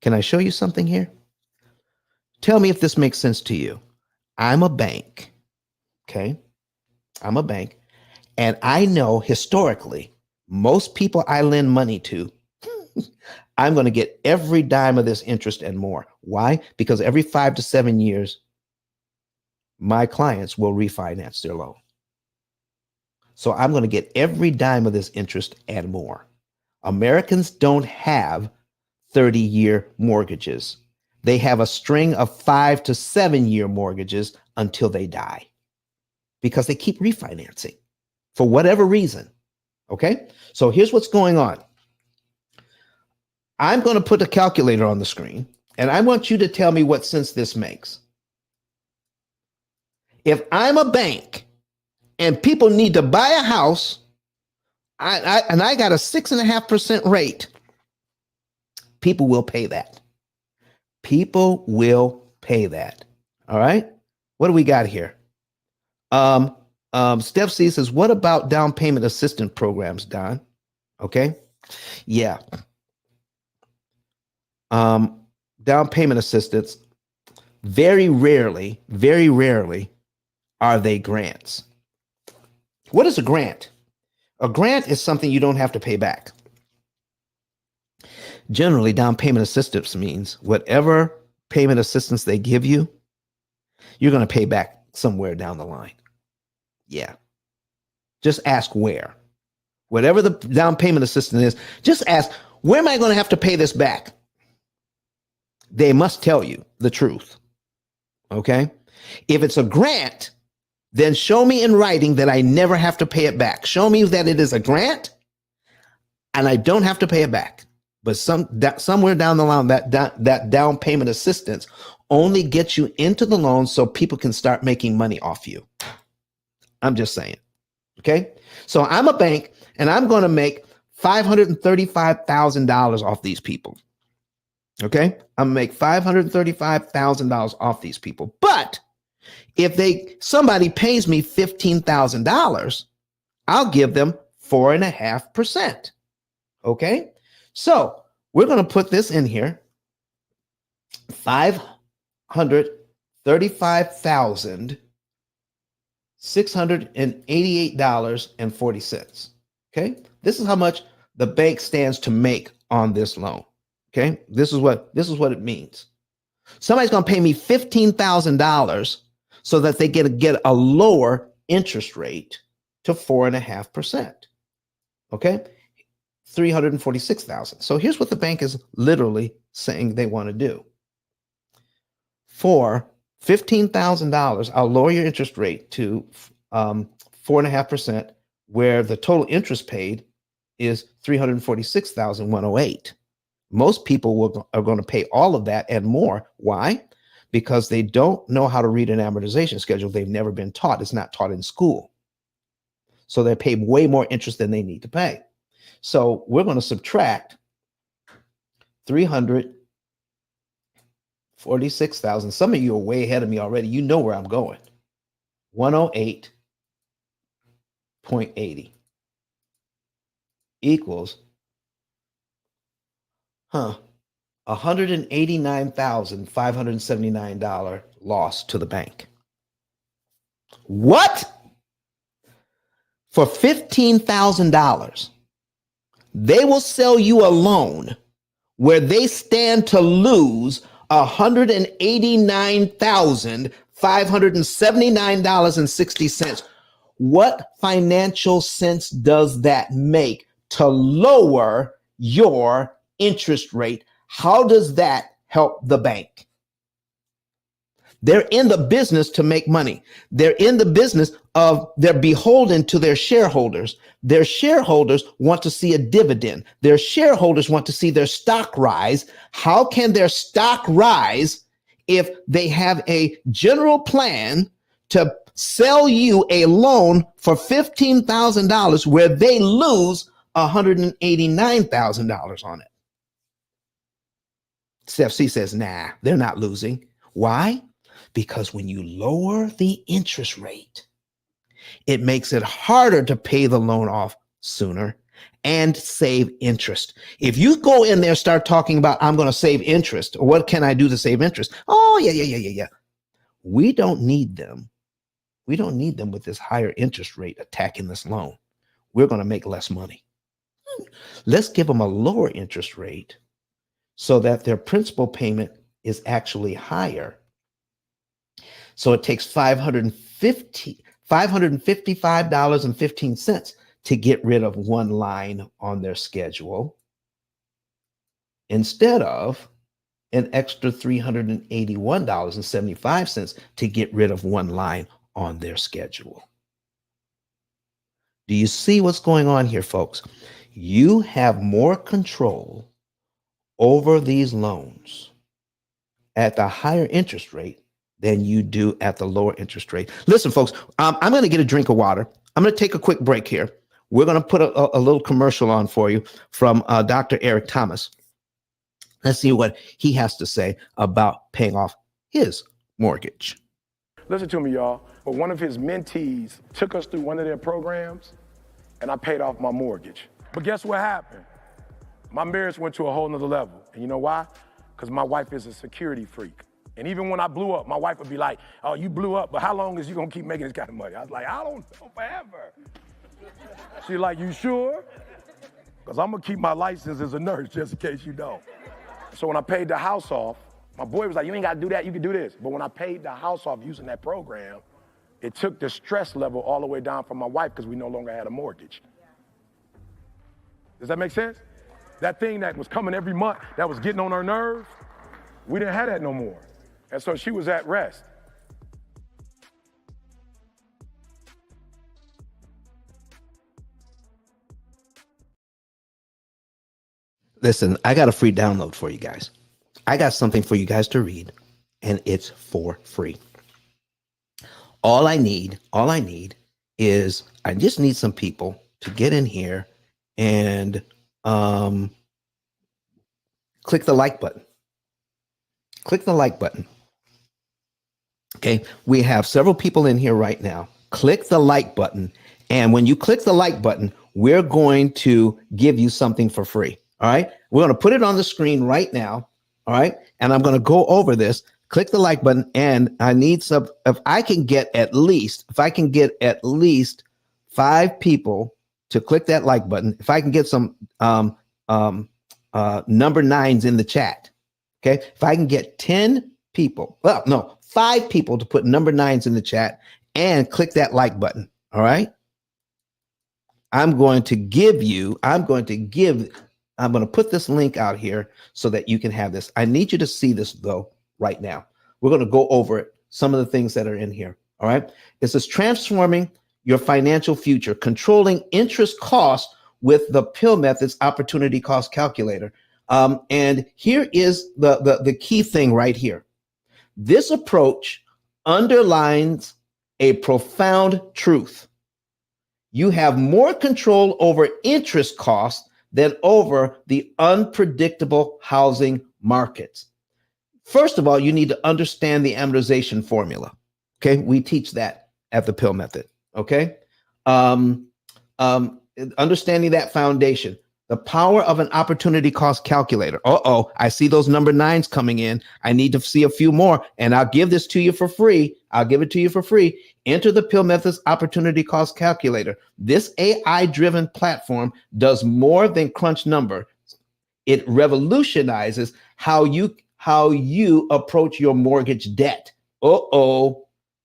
Can I show you something here? Tell me if this makes sense to you. I'm a bank. Okay. I'm a bank. And I know historically, most people I lend money to, I'm going to get every dime of this interest and more. Why? Because every 5 to 7 years, my clients will refinance their loan. So I'm going to get every dime of this interest and more. Americans don't have 30-year mortgages. They have a string of 5 to 7 year mortgages until they die because they keep refinancing for whatever reason. Okay. So here's what's going on. I'm going to put a calculator on the screen and I want you to tell me what sense this makes. If I'm a bank and people need to buy a house, and I got a 6.5% rate, people will pay that. People will pay that. All right. What do we got here? Steph C says, what about down payment assistance programs, Don? Okay. Yeah. Down payment assistance. very rarely are they grants. What is a grant? A grant is something you don't have to pay back. Generally, down payment assistance means whatever payment assistance they give you, you're going to pay back somewhere down the line. Yeah. Just ask where. Whatever the down payment assistance is, just ask, where am I going to have to pay this back? They must tell you the truth. Okay? If it's a grant, then show me in writing that I never have to pay it back. Show me that it is a grant and I don't have to pay it back. But somewhere down the line, that down payment assistance only gets you into the loan so people can start making money off you. I'm just saying. Okay? So I'm a bank and I'm going to make $535,000 off these people. Okay? I'm going to make $535,000 off these people. But if somebody pays me $15,000, I'll give them 4.5%. Okay? So we're going to put this in here. $535,688.40. Okay? This is how much the bank stands to make on this loan. Okay? This is what it means. Somebody's going to pay me $15,000 so that they get a lower interest rate to 4.5%. Okay? $346,000. So here's what the bank is literally saying they want to do. For $15,000, I'll lower your interest rate to 4.5%, where the total interest paid is $346,108. Most people are going to pay all of that and more. Why? Because they don't know how to read an amortization schedule. They've never been taught. It's not taught in school. So they pay way more interest than they need to pay. So we're going to subtract $346,000. Some of you are way ahead of me already. You know where I'm going. 108.80 equals $189,579 loss to the bank. What? For $15,000, they will sell you a loan where they stand to lose $189,579.60. What financial sense does that make to lower your interest rate? How does that help the bank? They're in the business to make money. They're in the business of, they're beholden to their shareholders. Their shareholders want to see a dividend. Their shareholders want to see their stock rise. How can their stock rise if they have a general plan to sell you a loan for $15,000 where they lose $189,000 on it? CFC says, nah, they're not losing. Why? Because when you lower the interest rate, it makes it harder to pay the loan off sooner and save interest. If you go in there, start talking about, I'm going to save interest, or what can I do to save interest? Oh, yeah. We don't need them. We don't need them with this higher interest rate attacking this loan. We're going to make less money. Let's give them a lower interest rate so that their principal payment is actually higher. So it takes $555.15 to get rid of one line on their schedule instead of an extra $381.75 to get rid of one line on their schedule. Do you see what's going on here, folks? You have more control over these loans at the higher interest rate than you do at the lower interest rate. Listen, folks, I'm going to get a drink of water. I'm going to take a quick break here. We're going to put a little commercial on for you from Dr. Eric Thomas. Let's see what he has to say about paying off his mortgage. Listen to me, y'all. But one of his mentees took us through one of their programs, and I paid off my mortgage. But guess what happened? My marriage went to a whole nother level. And you know why? Because my wife is a security freak. And even when I blew up, my wife would be like, oh, you blew up, but how long is you gonna keep making this kind of money? I was like, I don't know, forever. She's like, you sure? Because I'm gonna keep my license as a nurse just in case you don't. So when I paid the house off, my boy was like, you ain't gotta do that, you can do this. But when I paid the house off using that program, it took the stress level all the way down from my wife because we no longer had a mortgage. Does that make sense? That thing that was coming every month, that was getting on her nerves, we didn't have that no more. And so she was at rest. Listen, I got a free download for you guys. I got something for you guys to read, and it's for free. All I need is I just need some people to get in here and click the like button. Click the like button. Okay, we have several people in here right now. Click the like button. And when you click the like button, we're going to give you something for free. All right, we're going to put it on the screen right now. All right, and I'm going to go over this. Click the like button, and I need some. If I can get at least 5 people to click that like button, if I can get some number 9s in the chat, okay. If I can get 10 people, 5 people to put number 9s in the chat and click that like button. All right, I'm going to put this link out here so that you can have this. I need you to see this though right now. We're going to go over it, some of the things that are in here. All right. It says transforming your financial future, controlling interest costs with the P.I.L.L method's opportunity cost calculator. And here is the key thing right here. This approach underlines a profound truth. You have more control over interest costs than over the unpredictable housing markets. First of all, you need to understand the amortization formula. Okay, we teach that at the P.I.L.L method. Okay, understanding that foundation, the power of an opportunity cost calculator. I see those number 9s coming in. I need to see a few more, and I'll give this to you for free. I'll give it to you for free. Enter the P.I.L.L method's opportunity cost calculator. This AI-driven platform does more than crunch number. It revolutionizes how you approach your mortgage debt.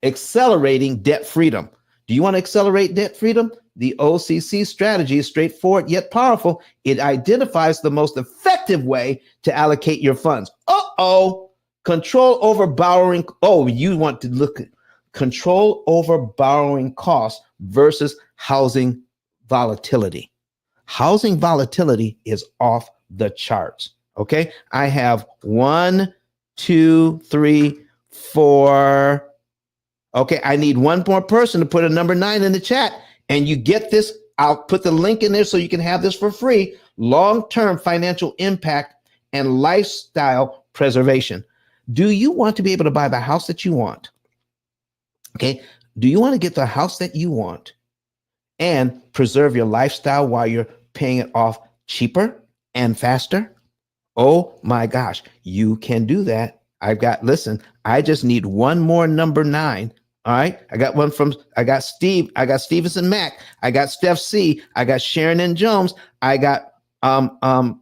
Accelerating debt freedom. Do you want to accelerate debt freedom? The OCC strategy is straightforward yet powerful. It identifies the most effective way to allocate your funds. Control over borrowing. You want to look at control over borrowing costs versus housing volatility. Housing volatility is off the charts. Okay, I have 1, 2, 3, 4. Okay, I need one more person to put a number 9 in the chat, and you get this. I'll put the link in there so you can have this for free. Long-term financial impact and lifestyle preservation. Do you want to be able to buy the house that you want? Okay, do you want to get the house that you want and preserve your lifestyle while you're paying it off cheaper and faster? Oh my gosh, you can do that. I just need one more number 9. All right. I got Steve, I got Stevenson Mac, I got Steph C, I got Sharon N. Jones, I got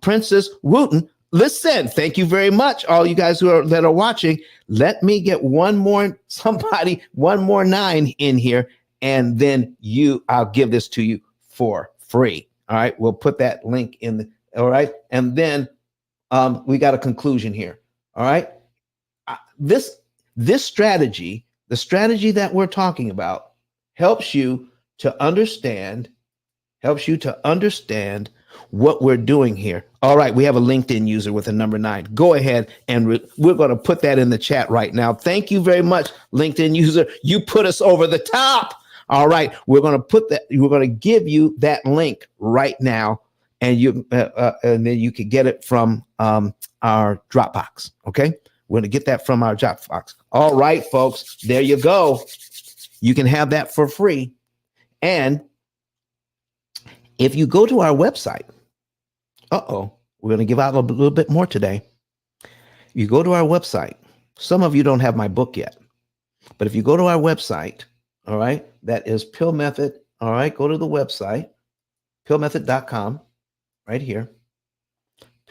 Princess Wooten. Listen, thank you very much, all you guys that are watching. Let me get one more 9 in here, and then I'll give this to you for free. All right. We'll put that link in the, all right. And then we got a conclusion here. All right. This strategy, the strategy that we're talking about, helps you to understand what we're doing here. All right, we have a LinkedIn user with a number 9. Go ahead, and we're going to put that in the chat right now. Thank you very much, LinkedIn user. You put us over the top. All right, we're going to give you that link right now, and and then you can get it from our Dropbox. Okay. We're going to get that from our Dropbox. All right, folks, there you go. You can have that for free. And if you go to our website, we're going to give out a little bit more today. You go to our website, Some of you don't have my book yet, but if you go to our website, all right, that is Pill Method. All right, go to the website, pillmethod.com, right here,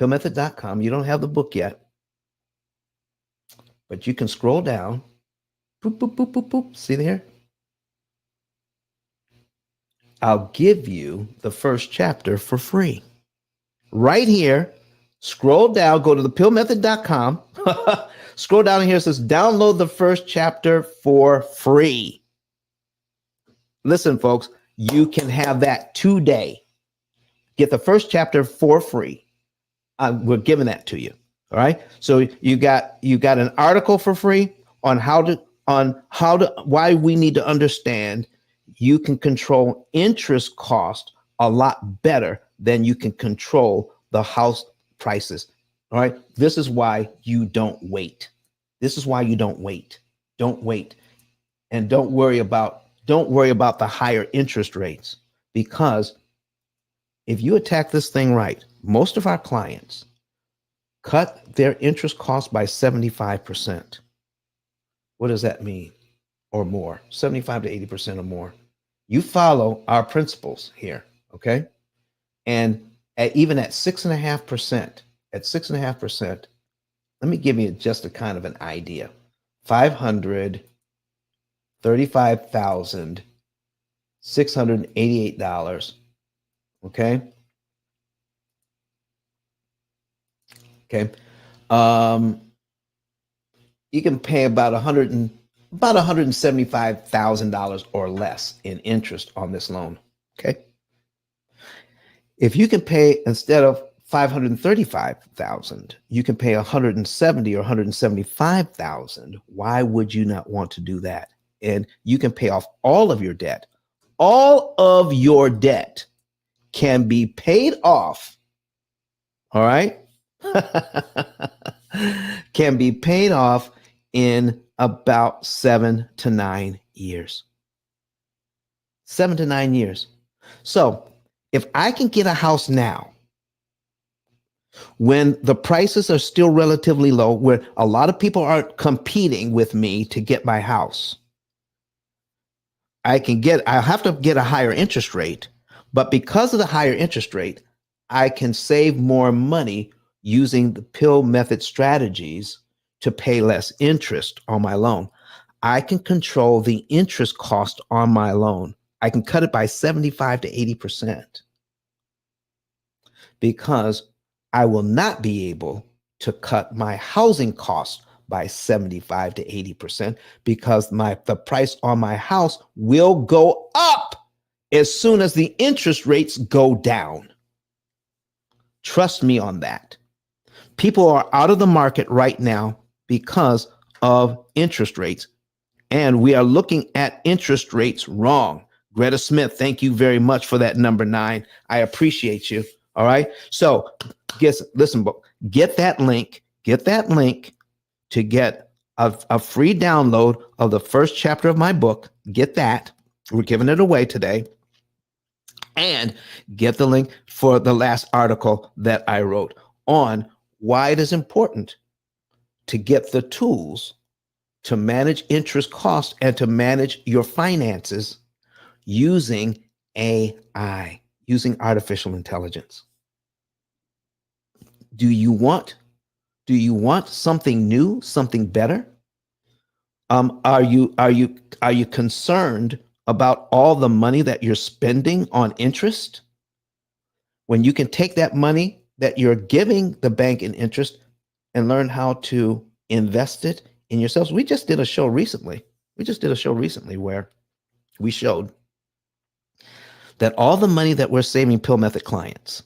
pillmethod.com. You don't have the book yet, but you can scroll down. Boop, boop, boop, boop, boop. See there? I'll give you the first chapter for free. Right here, scroll down, go to the pillmethod.com. Scroll down here, it says download the first chapter for free. Listen, folks, you can have that today. Get the first chapter for free. We're giving that to you. All right. So you got an article for free on why we need to understand you can control interest cost a lot better than you can control the house prices. All right. This is why you don't wait. This is why you don't wait. Don't wait. And don't worry about the higher interest rates, because if you attack this thing right, most of our clients cut their interest cost by 75%. What does that mean? Or more, 75 to 80% or more. You follow our principles here, okay? And even at 6.5%, let me give you just a kind of an idea. $535,688, okay? Okay. You can pay about $175,000 or less in interest on this loan. Okay. If you can pay, instead of 535,000, you can pay 170 or 175,000. Why would you not want to do that? And you can pay off all of your debt. All of your debt can be paid off. All right. Can be paid off in about 7 to 9 years. 7 to 9 years. So if I can get a house now, when the prices are still relatively low, where a lot of people aren't competing with me to get my house, I'll have to get a higher interest rate, but because of the higher interest rate, I can save more money using the P.I.L.L method strategies to pay less interest on my loan. I can control the interest cost on my loan. I can cut it by 75 to 80%, because I will not be able to cut my housing costs by 75 to 80%, because the price on my house will go up as soon as the interest rates go down. Trust me on that. People are out of the market right now because of interest rates, and we are looking at interest rates wrong. Greta Smith, thank you very much for that number 9. I appreciate you. All right. So listen, get that link to get a free download of the first chapter of my book. Get that. We're giving it away today. And get the link for the last article that I wrote on why it is important to get the tools to manage interest costs and to manage your finances using AI, using artificial intelligence. Do you want something new, something better? Are you concerned about all the money that you're spending on interest, when you can take that money that you're giving the bank in interest and learn how to invest it in yourselves? We just did a show recently. Where we showed that all the money that we're saving P.I.L.L method clients,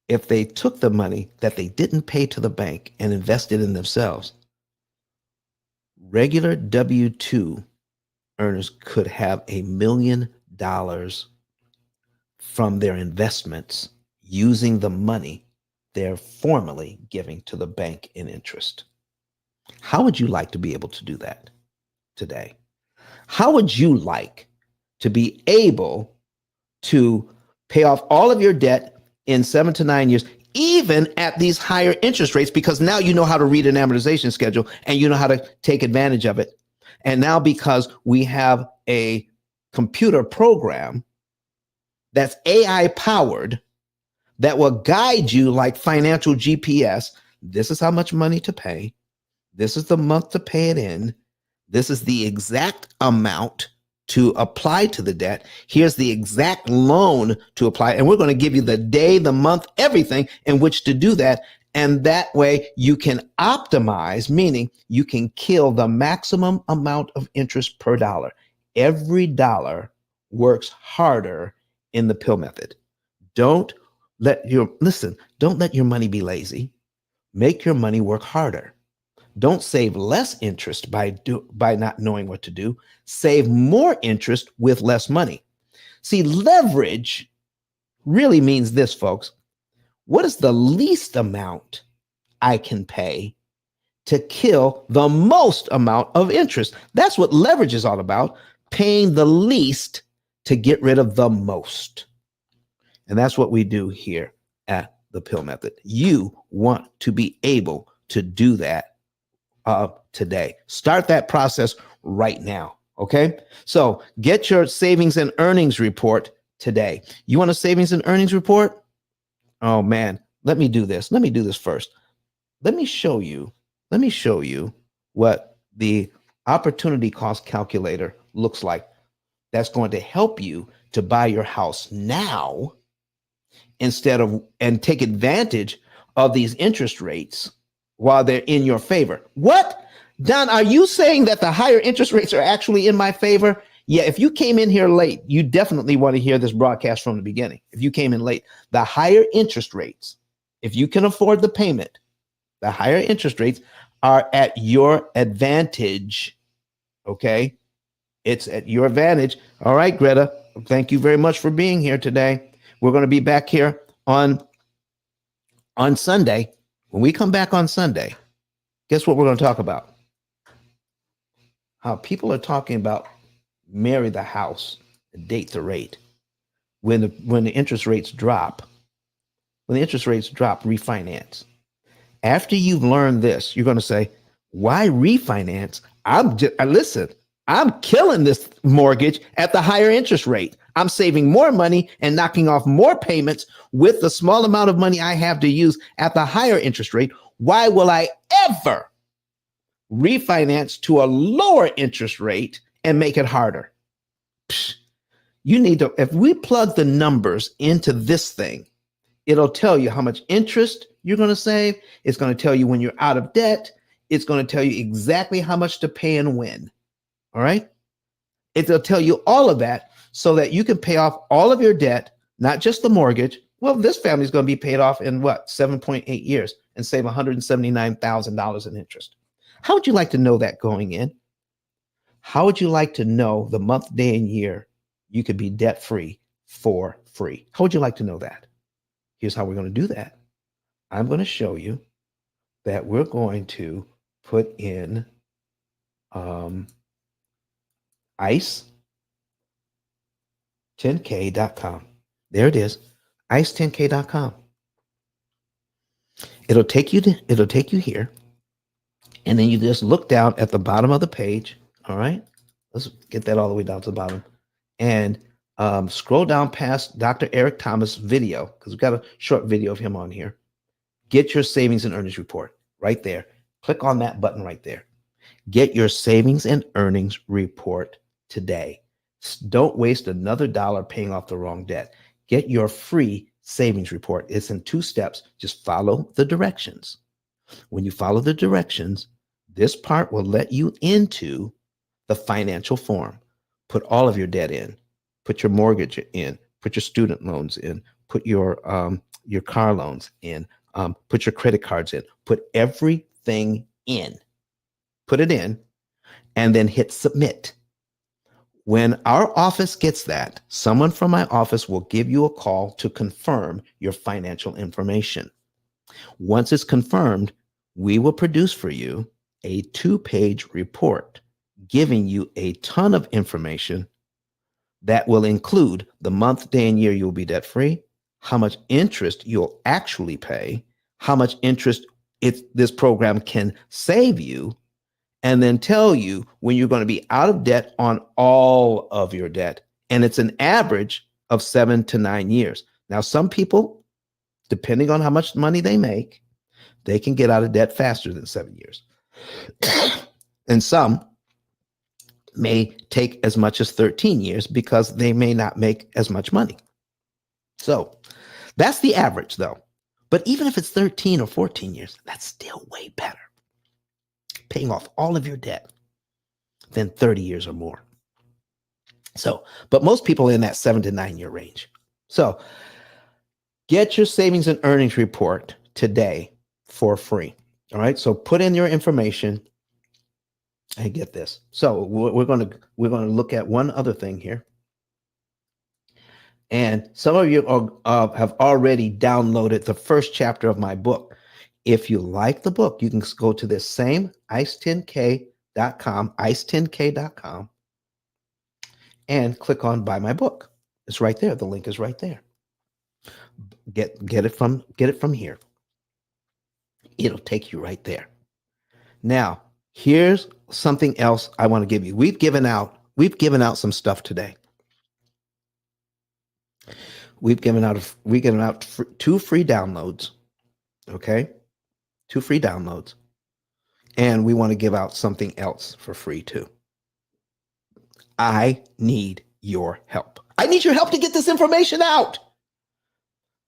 if they took the money that they didn't pay to the bank and invested in themselves, regular W-2 earners could have $1 million from their investments using the money they're formerly giving to the bank in interest. How would you like to be able to do that today? How would you like to be able to pay off all of your debt in 7 to 9 years, even at these higher interest rates, because now you know how to read an amortization schedule and you know how to take advantage of it. And now because we have a computer program that's AI powered that will guide you like financial GPS. This is how much money to pay. This is the month to pay it in. This is the exact amount to apply to the debt. Here's the exact loan to apply. And we're going to give you the day, the month, everything in which to do that. And that way you can optimize, meaning you can kill the maximum amount of interest per dollar. Every dollar works harder in the P.I.L.L method. Don't let your money be lazy. Make your money work harder. Don't save less interest by not knowing what to do. Save more interest with less money. See, leverage really means this, folks. What is the least amount I can pay to kill the most amount of interest? That's what leverage is all about, paying the least to get rid of the most. And that's what we do here at the P.I.L.L method. You want to be able to do that today. Start that process right now. Okay. So get your savings and earnings report today. You want a savings and earnings report? Oh man, let me do this. Let me do this first. Let me show you what the opportunity cost calculator looks like. That's going to help you to buy your house now and take advantage of these interest rates while they're in your favor. What? Don, are you saying that the higher interest rates are actually in my favor? Yeah, if you came in here late, you definitely want to hear this broadcast from the beginning. If you came in late, the higher interest rates, if you can afford the payment, the higher interest rates are at your advantage. Okay? It's at your advantage. All right, Greta, thank you very much for being here today. We're going to be back here on Sunday. When we come back on Sunday, guess what we're going to talk about? How people are talking about marry the house, date the rate. When the interest rates drop, refinance. After you've learned this, you're going to say, why refinance? I'm killing this mortgage at the higher interest rate. I'm saving more money and knocking off more payments with the small amount of money I have to use at the higher interest rate. Why will I ever refinance to a lower interest rate and make it harder? You need to, if we plug the numbers into this thing, it'll tell you how much interest you're going to save. It's going to tell you when you're out of debt. It's going to tell you exactly how much to pay and when. All right. It'll tell you all of that so that you can pay off all of your debt, not just the mortgage. Well, this family is going to be paid off in 7.8 years and save $179,000 in interest. How would you like to know that going in? How would you like to know the month, day, and year you could be debt free for free? How would you like to know that? Here's how we're going to do that. I'm going to show you that we're going to put in ice10k.com. There it is, ice10k.com. It'll take you here, and then you just look down at the bottom of the page. All right, let's get that all the way down to the bottom, and scroll down past Dr. Eric Thomas' video, because we've got a short video of him on here. Get your savings and earnings report right there. Click on that button right there. Get your savings and earnings report today. Don't waste another dollar paying off the wrong debt. Get your free savings report. It's in 2 steps. Just follow the directions. When you follow the directions, this part will let you into the financial form. Put all of your debt in. Put your mortgage in. Put your student loans in. Put your car loans in. Put your credit cards in. Put everything in. Put it in, and then hit submit. When our office gets that, someone from my office will give you a call to confirm your financial information. Once it's confirmed, we will produce for you a 2-page report giving you a ton of information that will include the month, day, and year you'll be debt free, how much interest you'll actually pay, how much interest this program can save you, and then tell you when you're going to be out of debt on all of your debt. And it's an average of 7 to 9 years. Now, some people, depending on how much money they make, they can get out of debt faster than 7 years. And some may take as much as 13 years because they may not make as much money. So that's the average, though. But even if it's 13 or 14 years, that's still way better, paying off all of your debt, than 30 years or more. So, but most people are in that 7 to 9 year range. So get your savings and earnings report today for free. All right. So put in your information and get this. So we're going to look at one other thing here. And some of you have already downloaded the first chapter of my book. If you like the book, you can go to this same ice10k.com, ice10k.com, and click on buy my book. It's right there. The link is right there. Get it from here. It'll take you right there. Now, here's something else I want to give you. We've given out some stuff today. We've given out 2 free downloads. Okay? 2 free downloads. And we want to give out something else for free too. I need your help. I need your help to get this information out.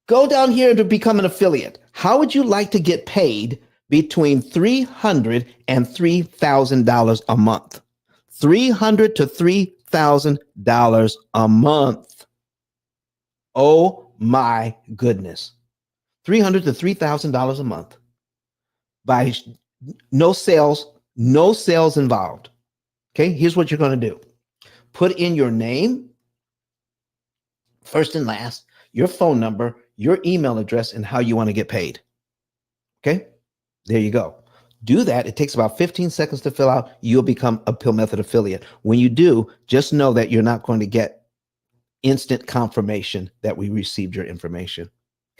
Go down here to become an affiliate. How would you like to get paid between $300 and $3,000 a month? $300 to $3,000 a month. Oh my goodness. $300 to $3,000 a month. By no sales involved. Okay, here's what you're going to do. Put in your name, first and last, your phone number, your email address, and how you want to get paid. Okay, there you go. Do that. It takes about 15 seconds to fill out. You'll become a P.I.L.L Method affiliate. When you do, just know that you're not going to get instant confirmation that we received your information.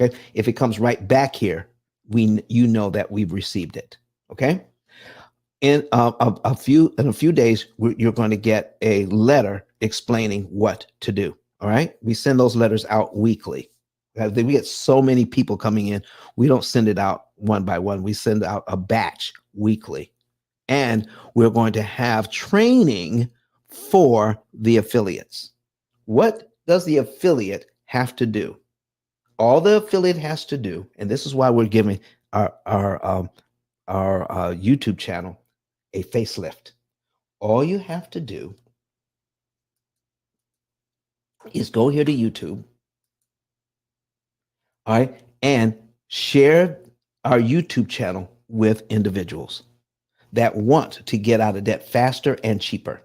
Okay, if it comes right back here, you know that we've received it. Okay. In a few days, you're going to get a letter explaining what to do. All right. We send those letters out weekly. We get so many people coming in. We don't send it out one by one. We send out a batch weekly. And we're going to have training for the affiliates. What does the affiliate have to do? All the affiliate has to do, and this is why we're giving our YouTube channel a facelift. All you have to do is go here to YouTube, all right, and share our YouTube channel with individuals that want to get out of debt faster and cheaper.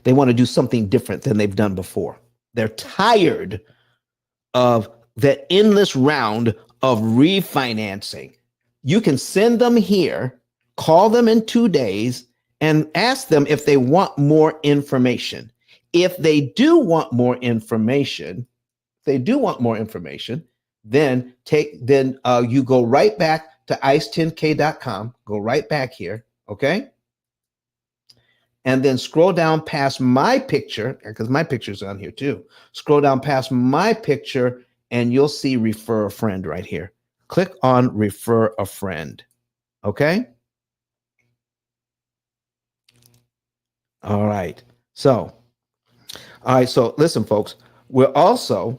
They want to do something different than they've done before. They're tired of that endless round of refinancing. You can send them here, call them in 2 days, and ask them if they want more information. If they do want more information, then you go right back to ice10k.com, go right back here, okay? And then scroll down past my picture, because my picture's on here too. Scroll down past my picture and you'll see refer a friend right here. Click on refer a friend. Okay. All right. So listen, folks, we're also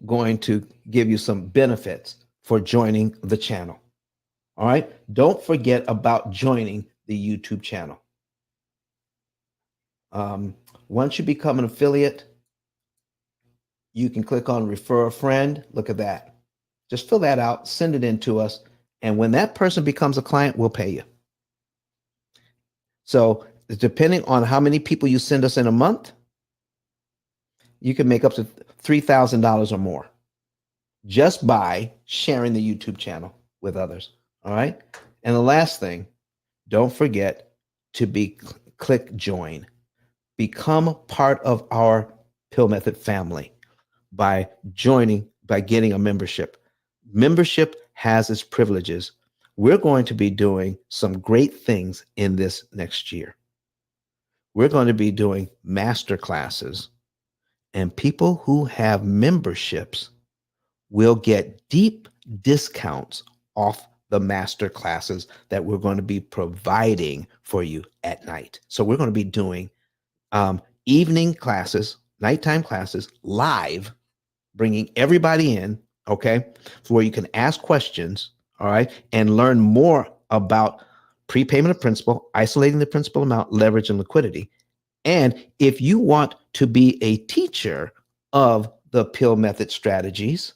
going to give you some benefits for joining the channel. All right. Don't forget about joining the YouTube channel. Once you become an affiliate, you can click on refer a friend. Look at that. Just fill that out, send it in to us. And when that person becomes a client, we'll pay you. So depending on how many people you send us in a month, you can make up to $3,000 or more just by sharing the YouTube channel with others. All right. And the last thing, don't forget to click join. Become part of our Pill Method family by getting a membership. Membership has its privileges. We're going to be doing some great things in this next year. We're going to be doing master classes, and people who have memberships will get deep discounts off the master classes that we're going to be providing for you at night. So we're going to be doing evening classes, nighttime classes live, bringing everybody in, okay, so where you can ask questions, all right, and learn more about prepayment of principal, isolating the principal amount, leverage, and liquidity. And if you want to be a teacher of the P.I.L.L method strategies,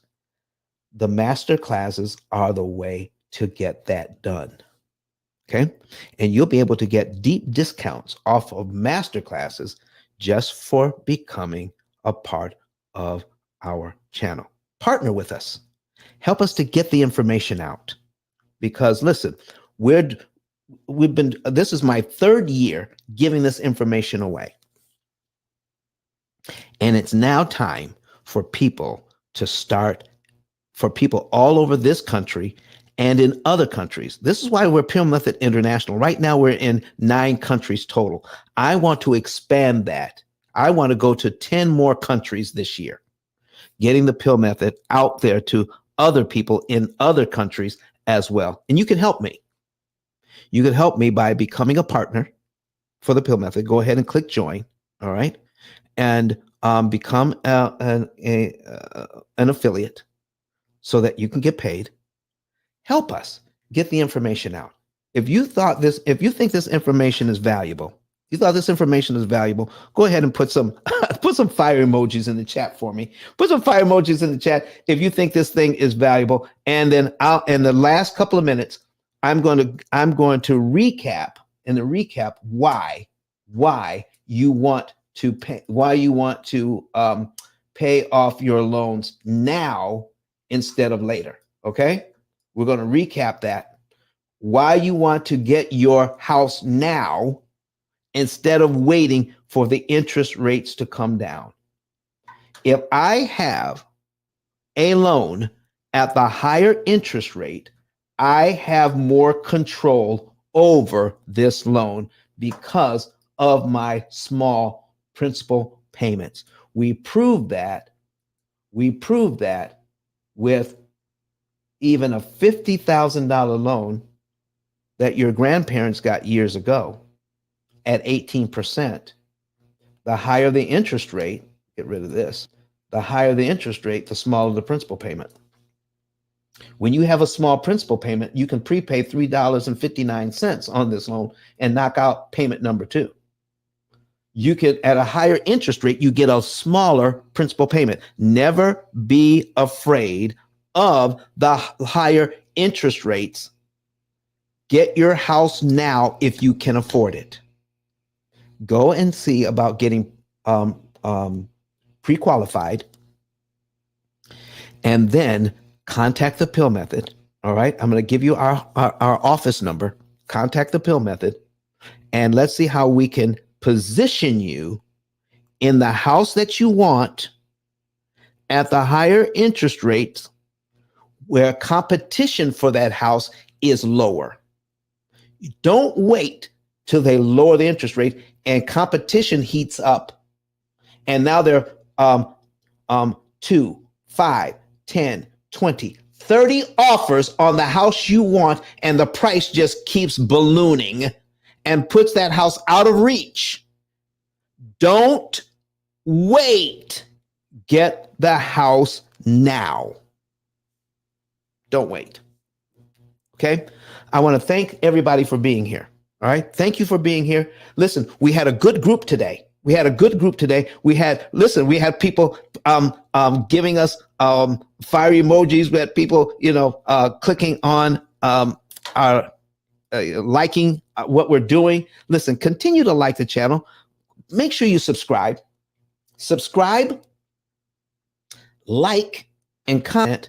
the master classes are the way to get that done. Okay. And you'll be able to get deep discounts off of master classes just for becoming a part of our channel. Partner with us. Help us to get the information out. Because listen, this is my third year giving this information away. And it's now time for people all over this country and in other countries. This is why we're P.I.L.L Method International. Right now, we're in 9 countries total. I want to expand that. I want to go to 10 more countries this year, getting the P.I.L.L Method out there to other people in other countries as well. And you can help me. You can help me by becoming a partner for the P.I.L.L Method. Go ahead and click join. All right. And become an affiliate so that you can get paid. Help us get the information out. If you think this information is valuable, go ahead and put some fire emojis in the chat for me. Put some fire emojis in the chat if you think this thing is valuable. And then in the last couple of minutes, I'm going to recap why you want to pay off your loans now instead of later. Okay. We're going to recap that. Why you want to get your house now instead of waiting for the interest rates to come down. If I have a loan at the higher interest rate, I have more control over this loan because of my small principal payments. We prove that with even a $50,000 loan that your grandparents got years ago at 18%. The higher the interest rate, get rid of this, the higher the interest rate, the smaller the principal payment. When you have a small principal payment, you can prepay $3.59 on this loan and knock out payment number 2. You can, at a higher interest rate, you get a smaller principal payment. Never be afraid of the higher interest rates. Get your house now if you can afford it. Go and see about getting pre-qualified, and then contact the P.I.L.L Method. All right, I'm going to give you our office number. Contact the P.I.L.L Method, and let's see how we can position you in the house that you want at the higher interest rates, where competition for that house is lower. Don't wait till they lower the interest rate and competition heats up. And now they're 2, 5, 10, 20, 30 offers on the house you want, and the price just keeps ballooning and puts that house out of reach. Don't wait. Get the house now. Don't wait. Okay? I want to thank everybody for being here. All right? Thank you for being here. Listen, we had a good group today. We had people giving us fire emojis. We had people, clicking on our liking what we're doing. Listen, continue to like the channel. Make sure you subscribe, like, and comment,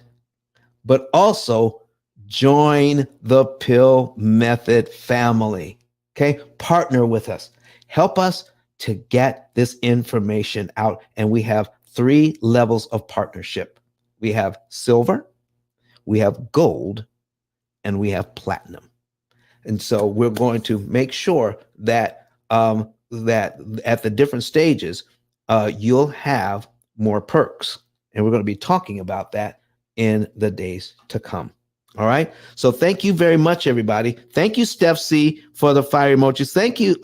but also join the P.I.L.L Method family. Okay, partner with us. Help us to get this information out. And we have 3 levels of partnership. We have silver, we have gold, and we have platinum. And so we're going to make sure that that at the different stages, you'll have more perks. And we're going to be talking about that in the days to come. All right. So thank you very much, everybody. Thank you, Steph C, for the fire emojis. Thank you,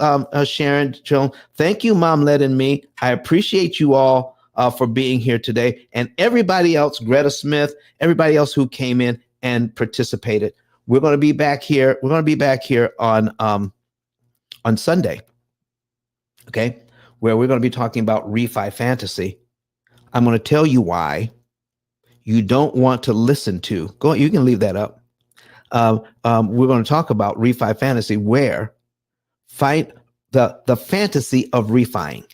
Sharon Joan. Thank you, Mom Led and Me. I appreciate you all for being here today. And everybody else, Greta Smith, everybody else who came in and participated. We're going to be back here. We're going to be back here on Sunday. Okay. Where we're going to be talking about refi fantasy. I'm going to tell you why you don't want to listen to. Go. You can leave that up. We're going to talk about refi fantasy, where find the fantasy of refining.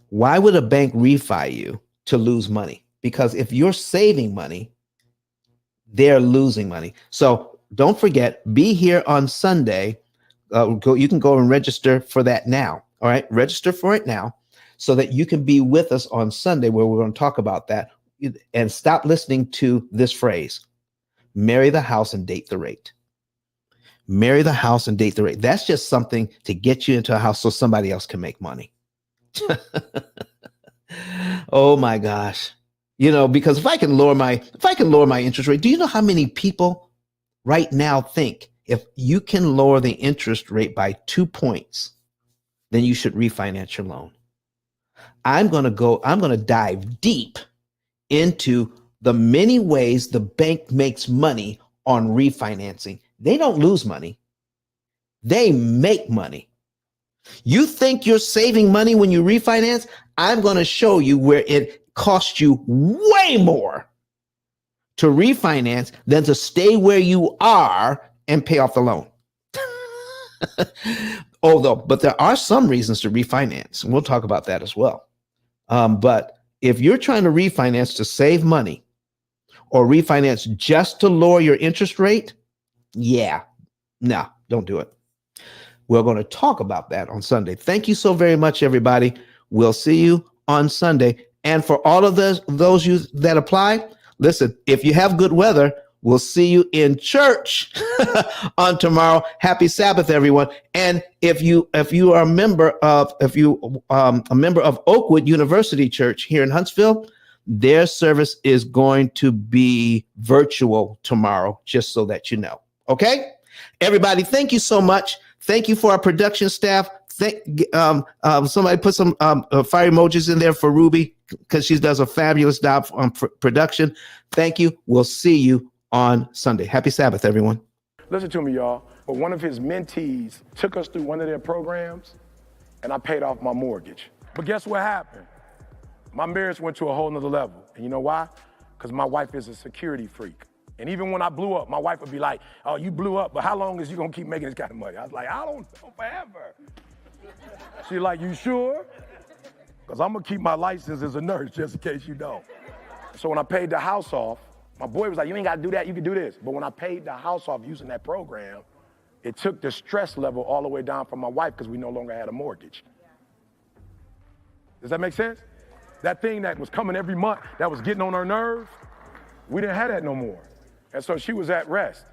Why would a bank refi you to lose money? Because if you're saving money, they're losing money. So don't forget, be here on Sunday. You can go and register for that now. All right, register for it now so that you can be with us on Sunday, where we're going to talk about that. And stop listening to this phrase: marry the house and date the rate. Marry the house and date the rate. That's just something to get you into a house so somebody else can make money. Oh my gosh. You know, because if I can lower my interest rate, do you know how many people right now think if you can lower the interest rate by 2 points, then you should refinance your loan? I'm going to dive deep into the many ways the bank makes money on refinancing. They don't lose money. They make money. You think you're saving money when you refinance? I'm going to show you where it costs you way more to refinance than to stay where you are and pay off the loan. But there are some reasons to refinance, and we'll talk about that as well. But if you're trying to refinance to save money or refinance just to lower your interest rate, no, don't do it. We're going to talk about that on Sunday. Thank you so very much, everybody. We'll see you on Sunday. And for all of those you that apply, listen, if you have good weather, we'll see you in church on tomorrow. Happy Sabbath, everyone. And if you are a member of Oakwood University Church here in Huntsville, their service is going to be virtual tomorrow, just so that you know. Okay, everybody, thank you so much. Thank you for our production staff. Somebody put some fire emojis in there for Ruby, because she does a fabulous job on production. Thank you. We'll see you on Sunday. Happy Sabbath, everyone. Listen to me, y'all. But one of his mentees took us through one of their programs, and I paid off my mortgage. But guess what happened? My marriage went to a whole nother level. And you know why? Because my wife is a security freak. And even when I blew up, my wife would be like, "Oh, you blew up, but how long is you gonna keep making this kind of money?" I was like, "I don't know, forever." She's like, "You sure?" Because I'm gonna keep my license as a nurse, just in case you don't. So when I paid the house off, my boy was like, "You ain't gotta do that, you can do this." But when I paid the house off using that program, it took the stress level all the way down for my wife, because we no longer had a mortgage. Does that make sense? That thing that was coming every month, that was getting on her nerves, we didn't have that no more. And so she was at rest.